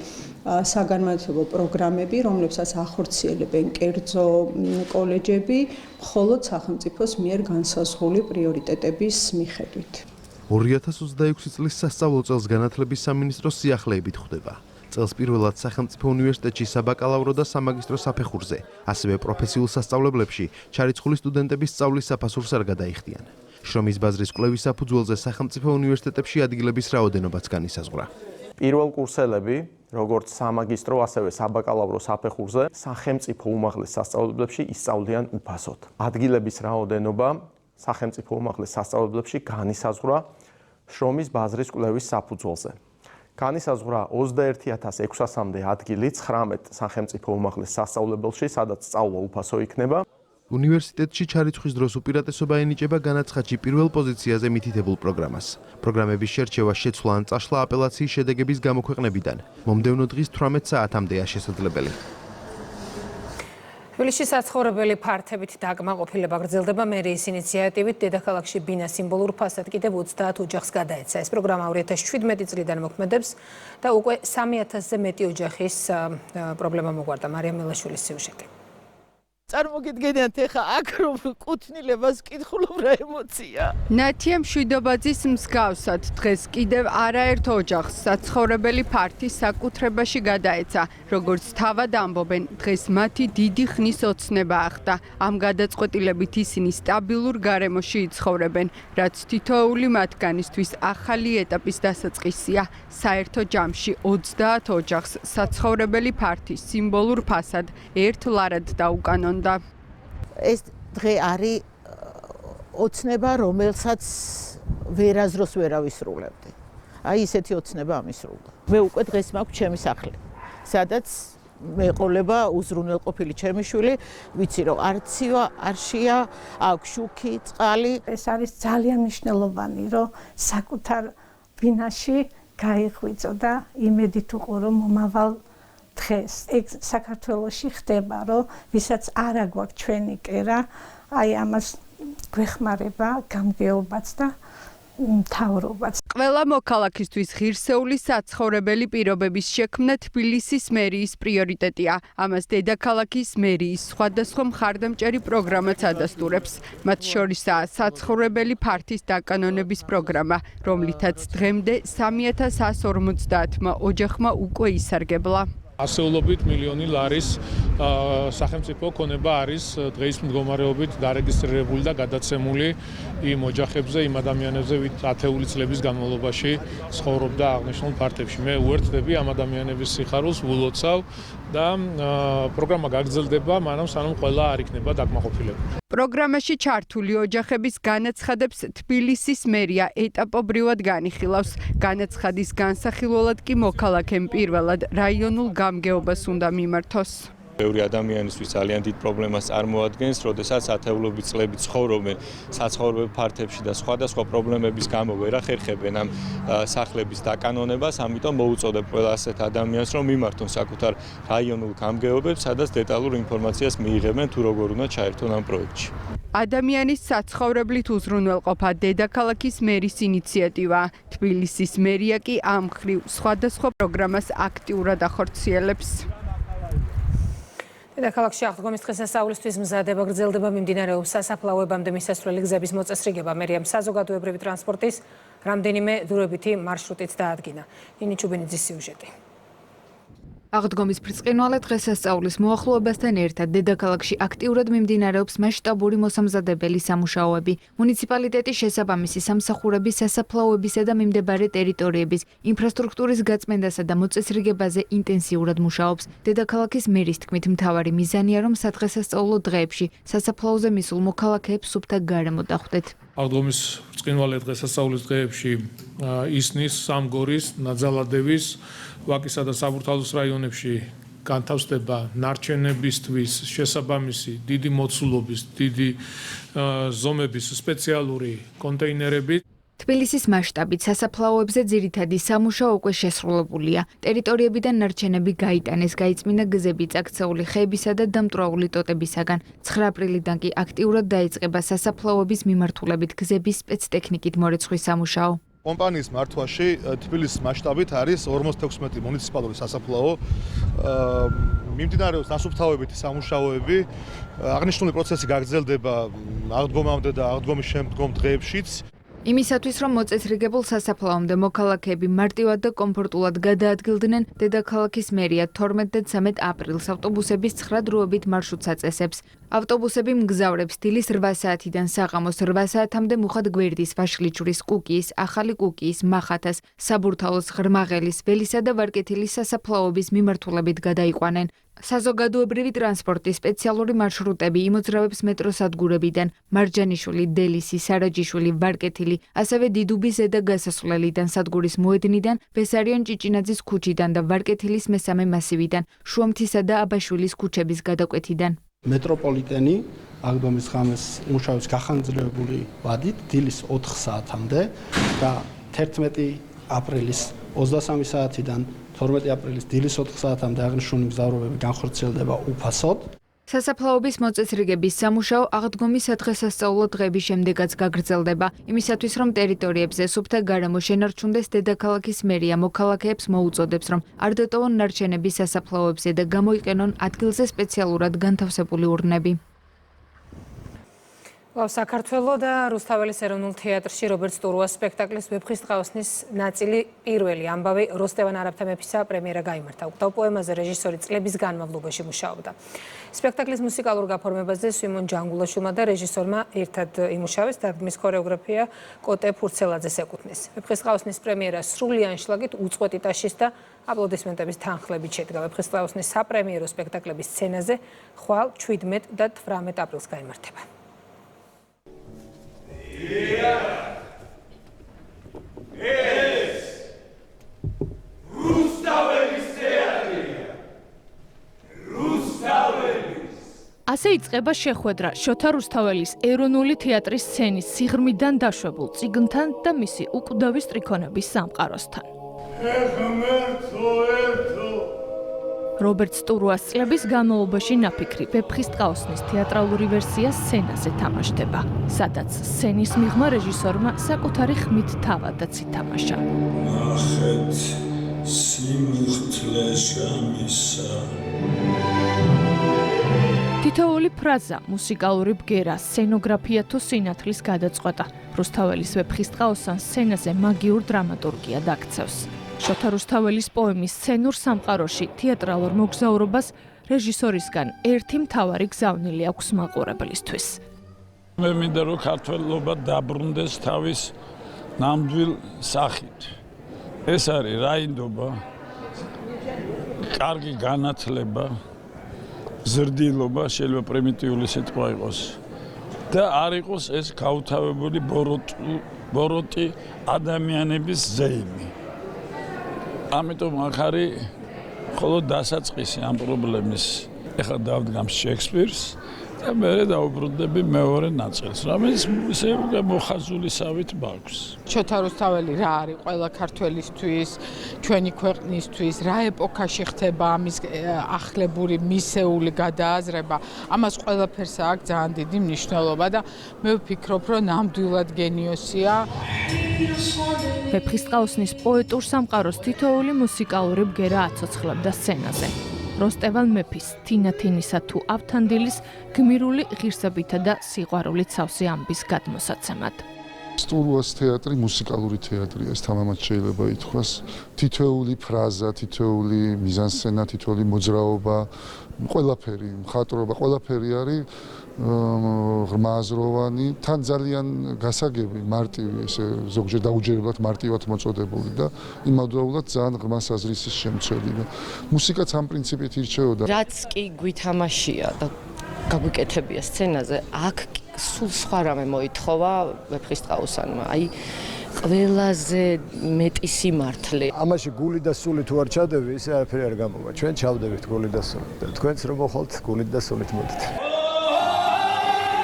საგანმანათლებლო პროგრამები, რომლებსაც ახორციელებენ კერძო კოლეჯები, მხოლოდ სახელმწიფოს მიერ განსაზღვრული პრიორიტეტების მიხედვით. 2026 წლის სასწავლო წელს განათლების სამინისტროს სიახლეებით ხვდება. წელს პირველად სახელმწიფო უნივერსიტეტში საბაკალავრო და სამაგისტრო საფეხურზე, ასევე პროფესიულ სასწავლებლებში ჩარიცხული სტუდენტების სწავლის საფასურს არ გადაიხდიან. შრომის ბაზრის კვლევის საფუძველზე სახელმწიფო უნივერსიტეტებში ადგილების რაოდენობაც განისაზღვრა. პირველ კურსელები, როგორც სამაგისტრო, ასევე საბაკალავრო საფეხურზე, სახელმწიფო უმაღლეს სასწავლებლებში ისწავლიან უფასოდ. ადგილების რაოდენობა სახელმწიფო უმაღლეს სასწავლებლებში განისაზღვრა შრომის ბაზრის კვლევის საფუძველზე. განისაზღვრა 21600-მდე ადგილი 19 სახელმწიფო უმაღლეს სასწავლებელში, სადაც სწავლა უფასო იქნება. უნივერსიტეტში ჩარიცხვის დროს უპირატესობა ენიჭება განაცხადში პირველ პოზიციაზე მითითებულ პროგრამას. პროგრამების შერჩევა შეცვლა ან წაშლა აპელაციის შედეგების გამოქვეყნებიდან. მომდევნო დღის 18 საათამდეა შესაძლებელი. თბილისში საცხოვრებელი ფართებით დაკმაყოფილება გრძელდება მერიის ინიციატივით. დედაქალაქში ბინა სიმბოლურ ფასად კიდევ 30 ოჯახს გადაეცა. ეს პროგრამა 2017 წლიდან მოქმედებს და უკვე 3000-ზე მეტი ოჯახის პრობლემა მოგვარდა. მარიამ მელაშვილის სიუჟეტი. წარმოგიდგენიათ ეხა აქ რომ კუთვნილებას კითხულობ რა ემოცია. ნათია მშვიდობაძის მსგავსად დღეს კიდევ არაერთ ოჯახს საცხოვრებელი ფართის საკუთრებაში გადაეცა. როგორც თავად ამბობენ, დღეს მათი დიდი ხნის ოცნება ახდა. ამ გადაწყვეტილებით ისინი სტაბილურ გარემოში იცხოვრებენ, რაც თითოეული მათგანისთვის ახალი ეტაპის დასაწყისია. საერთო ჯამში 30 ოჯახს საცხოვრებელი ფართის სიმბოლურ ფასად ერთ ლარად დაუკანონ. ეს დღე არის ოცნება, რომელსაც ვერაზროს ვერ ავისრულებდი. აი ესეთი ოცნება ამისრულდა. მე უკვე დღეს მაქვს ჩემი სახლი, სადაც მეყოლება უზრუნველყოფილი ჩემი შვილი, ვიცი რომ არ ცივა, არ შია, აქვს შუქი, წყალი. ეს არის ძალიან მნიშვნელოვანი, რომ საკუთარ ბინაში გაიღვიძო და იმედით უყურო მომავალ დღეს. ეგ საქართველოში ხდება, რომ ვისაც არ აგვაქვს ჩვენი კერა, აი ამას გვეხმარება გამგეობაც და მთავრობაც. ყველა მოქალაქისთვის ღირსეული საცხოვრებელი პირობების შექმნა თბილისის მერიის პრიორიტეტია. ამას დედაქალაქის მერიის სხვადასხვა მხარდამჭერი პროგრამაც ადასტურებს. მათ შორისაა საცხოვრებელი ფართის დაკანონების პროგრამა, რომლითაც დღემდე 3150-მა ოჯახმა უკვე ისარგებლა. ასეულობით მილიონი ლარის სახელმწიფო ქონება არის დღეის მდგომარეობით დარეგისტრირებული და გადაცემული იმ ოჯახებზე, იმ ადამიანებზე, ვით ათეული წლების განმავლობაში ცხოვრობდა აღნიშნულ ფართებში. მე უერთდები ამ ადამიანების სიხარულს, ულოცავ და პროგრამა გაგრძელდება, მანამ სანამ ყველა არ იქნება დაკმაყოფილებული. პროგრამაში ჩართული ოჯახების განაცხადებს თბილისის მერია ეტაპობრივად განიხილავს. განაცხადის განსახილველად კი მოქალაქემ პირველად რაიონულ გამგეობას უნდა მიმართოს. ბევრი ადამიანისთვის ძალიან დიდ პრობლემას წარმოადგენს, როდესაც ათეულობით წლები ცხოვრობენ საცხოვრებელ ფართებში და სხვადასხვა პრობლემების გამო ვერ ახერხებენ ამ სახლების დაკანონებას, ამიტომ მოუწოდებ ყველა ასეთ ადამიანს, რომ მიმართონ საკუთარ რაიონულ გამგეობებს, სადაც დეტალურ ინფორმაციას მიიღებენ თუ როგორ უნდა ჩაერთონ ამ პროექტში. ადამიანის საცხოვრებლით უზრუნველყოფა დედაქალაქის მერის ინიციატივა. თბილისის მერია კი ამ მხრივ სხვადასხვა პროგრამას აქტიურად ახორციელებს. დედაქალაქში აღდგომის დღესასწაულისთვის მზადება გრძელდება, მიმდინარეობს სასაფლაოებამდე მისასვლელი გზების მოწესრიგება. მერიამ საზოგადოებრივი ტრანსპორტის რამდენიმე დურებითი მარშრუტით დაადგინა. ნინი ჩუბინიძის სიუჟეტი. აღდგომის ბრწყინვალე დღესასწაულის მოახლოებასთან ერთად დედაქალაქში აქტიურად მიმდინარეობს მასშტაბური მოსამზადებელი სამუშაოები. მუნიციპალიტეტი შესაბამისი სამსახურების, სასაფლაოებისა და მიმდებარე ტერიტორიების ინფრასტრუქტურის გაწმენდასა და მოწესრიგებაზე ინტენსიურად მუშაობს. დედაქალაქის მერის თქმით, მთავარი მიზანია, რომ სადღესასწაულო დღეებში სასაფლაოზე მისულ მოქალაქეებს სუფთა გარემო დახვდეთ. აღდგომის ბრწყინვალე დღესასწაულის დღეებში ისნის, სამგორის, ნაძალადევის, ვაკისა და საბურთალოს რაიონებში განთავსდება ნარჩენებისთვის შესაბამისი დიდი მოცულობის, დიდი ზომების სპეციალური კონტეინერები. თბილისის მასშტაბით სასაფლაოებზე ძირითადი სამუშაო უკვე შესრულებულია. ტერიტორიებიდან ნარჩენები გაიტანეს, გაიწმინდა გზები წაქცეული ხეებისა და დამტვრეული ტოტებისაგან. 9 აპრილიდან კი აქტიურად დაიწყება სასაფლაოების მიმართულებით გზების სპეცტექნიკით მორიცხვის სამუშაო. კომპანიის მართვაში თბილისის მასშტაბით არის 56 მუნიციპალური სასაფლაო. მიმდინარეობს დასუფთავებითი სამუშაოები. აღნიშნული პროცესი გაგრძელდება აღდგომამდე და აღდგომის შემდგომ დღეებშიც. იმისათვის, რომ მოწესრიგებულ სასაფლაომდე მოქალაქეები მარტივად და კომფორტულად გადაადგილდნენ, დედაქალაქის მერია 12 და 13 აპრილს ავტობუსების 9 დროებით მარშრუტს აწესებს. ავტობუსები მგზავრებს დილის 8 საათიდან საღამოს 8 საათამდე მუხად გვერდის, ვაშლიჩურის, კუკიის, ახალი კუკიის, მახათას, საბურთალოს, ღრმაღელის, ველისა და ვარკეთილის სასაფლაოების მიმართულებით გადაიყვანენ. საზოგადოებრივი ტრანსპორტი, სპეციალური მარშრუტები იმოძრავებს მეტროსადგურებიდან, მარჯანიშვილი, დელისი, სარაჯიშვილი, ვარკეთილი, ასევე დიდუბის ზედა გასასვლელიდან, სადგურის მოედნიდან, ბესარიონ ჭიჭინაძის ქუჩიდან და ვარკეთილის მესამე მასივიდან, შუამთისა და აბაშვილის ქუჩების გადაკვეთიდან. მეტროპოლიტენი აღდგომის ღამეს მუშაობს გახანგრძლივებული ვადით დილის 4 საათამდე და 11 აპრილის 23 საათიდან 12 აპრილის დილის 4 საათამდე აღნიშნული მგზავრობები განხორციელდება უფასოდ. სასაფლაოების მოწესრიგების სამუშაო აღდგომის სადღესასწაულო დღების შემდეგაც გაგრძელდება. იმისათვის, რომ ტერიტორიებზე სუფთა გარემო შენარჩუნდეს, დედაქალაქის მერია მოქალაქეებს მოუწოდებს, რომ არ დატოვონ ნარჩენები სასაფლაოებზე და გამოიყენონ ადგილზე სპეციალურად განთავსებული ურნები. საქართველოს და რუსთაველის ეროვნულ თეატრში რობერტ სტურუას სპექტაკლის ვეფხისტყაოსნის ნაწილი პირველი ამბავი როსტევან არაბთა მეფისა პრემიერა გაიმართა. უკრავ პოემაზე რეჟისორი წლების განმავლობაში მუშაობდა. სპექტაკლის მუსიკალურ გაფორმებაზე სვიმონ ჯანგულაშვილმა და რეჟისორმა ერთად იმუშავეს, თარგმნის ქორეოგრაფია კოტე ფურცელაძეს ეკუთვნის. ვეფხისტყაოსნის პრემიერა სრული ანშლაგით უწყვეტი ტაშის და აპლოდისმენტების თანხლებით შედგა. ვეფხისტყაოსნის საპრემიერო სპექტაკლების სცენაზე ხვალ 17 და 18 აპრილს გაიმართება. ასე იწყება შეხვედრა შოთა რუსთაველის ეროვნული თეატრის სცენის სიღრმიდან დაშვებულ წიგნთან და მისი უკვდავი სტრიქონების სამყაროსთან. რობერტ სტურუას წლების განმავლობაში ნაფიქრი ვეფხისტყაოსნის თეატრალური ვერსია სცენაზე თამაშდება, სადაც სცენის მიღმა რეჟისორმა საკუთარი ხმით თავადაც ითამაშა. ნახეთ სიმუხტლე შამისა. თითოეული ფრაზა, მუსიკალური ბგერა, სცენოგრაფია თუ სინათლის გადაწყვეტა. რუსთაველის ვეფხისტყაოსან სცენაზე მაგიურ დრამატურგია დაქცევს. შოთა რუსთაველის პოემის სცენურ სამყაროში თეატრალურ მოგზაურობას რეჟისორისგან ერთი მთავარი გზავნილი აქვს მაყურებლისთვის. მე მინდა რომ ქართველობა დაბრუნდეს თავის ნამდვილ სახით. ეს არის რაინდობა, კარგი განათლება, ზრდილობა, შეიძლება პრიმიტიული სიტყვა იყოს და არ იყოს ეს გაუთავებული ბოროტი ადამიანების ზეიმი. ამიტომ აქ არის მხოლოდ დასაწყისი ამ პრობლემის. ეხლა დავდგამ შექსპირს და მე დავუბრუნდები მეორე ნაწილს, რომელიც ისე მოხაზული სავით მაქვს. შოთა რუსთაველი რა არის ყველა ქართველისთვის, ჩვენი ქვეყნისთვის, რა ეპოქაში ხდება ამის ახლებური მისეული გადააზრება, ამას ყველაფერს აქვს ძალიან დიდი მნიშვნელობა და მე ვფიქრობ, რომ ნამდვილად გენიოსია. ვეფხისტყაოსნის პოეტურ სამყაროს თითოეული მუსიკალური ბგერა აცოცხლებდა სცენაზე. როსტევან მეფის, თინა თინისა თუ ავთანდილის გმირული ღირსებითა და სიყვარულით სავსე ამბის გადმოსაცემად. სტურუას თეატრი მუსიკალური თეატრია, ეს თამამად შეიძლება ითქვას. თითოეული ფრაზა, თითოეული მიზანსცენა, თითოეული მოძრაობა, ყველაფერი, მხატვრობა, ყველაფერი არის ღრმააზროვანი, თან ძალიან გასაგები, მარტივი, ესე ზოგჯერ დაუჯერებლად მარტივად მოწოდებული და იმავდროულად ძალიან ღრმა საზრისის შემცველი. მუსიკაც ამ პრინციპით ირჩეოდა. რაც კი გვითამაშია და გაგვიკეთებია სცენაზე, აქ სულ სხვა რამე მოითხოვა ვეფხისტყაოსანმა. აი ყველაზე მეტი სიმართლე. ამაში გული და სული თუ არ ჩადები, ისე არაფერი არ გამოვა. ჩვენ ჩავდებით გული და სული და თქვენც რომ მოხალთ გულით და სულით მოდით.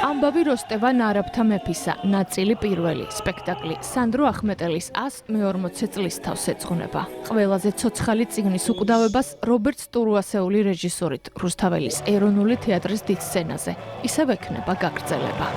ამბავი როსტევან არაბთა მეფისა, ნაწილი პირველი. სპექტაკლი სანდრო ახმეტელის 140 წლის თავს ეძღვნება. ყველაზე ცოცხალი წიგნის უკვდავებას რობერტ სტურუასეული რეჟისორით რუსთაველის ეროვნული თეატრის დიდ სცენაზე. ისევ ექნება გაგრძელება.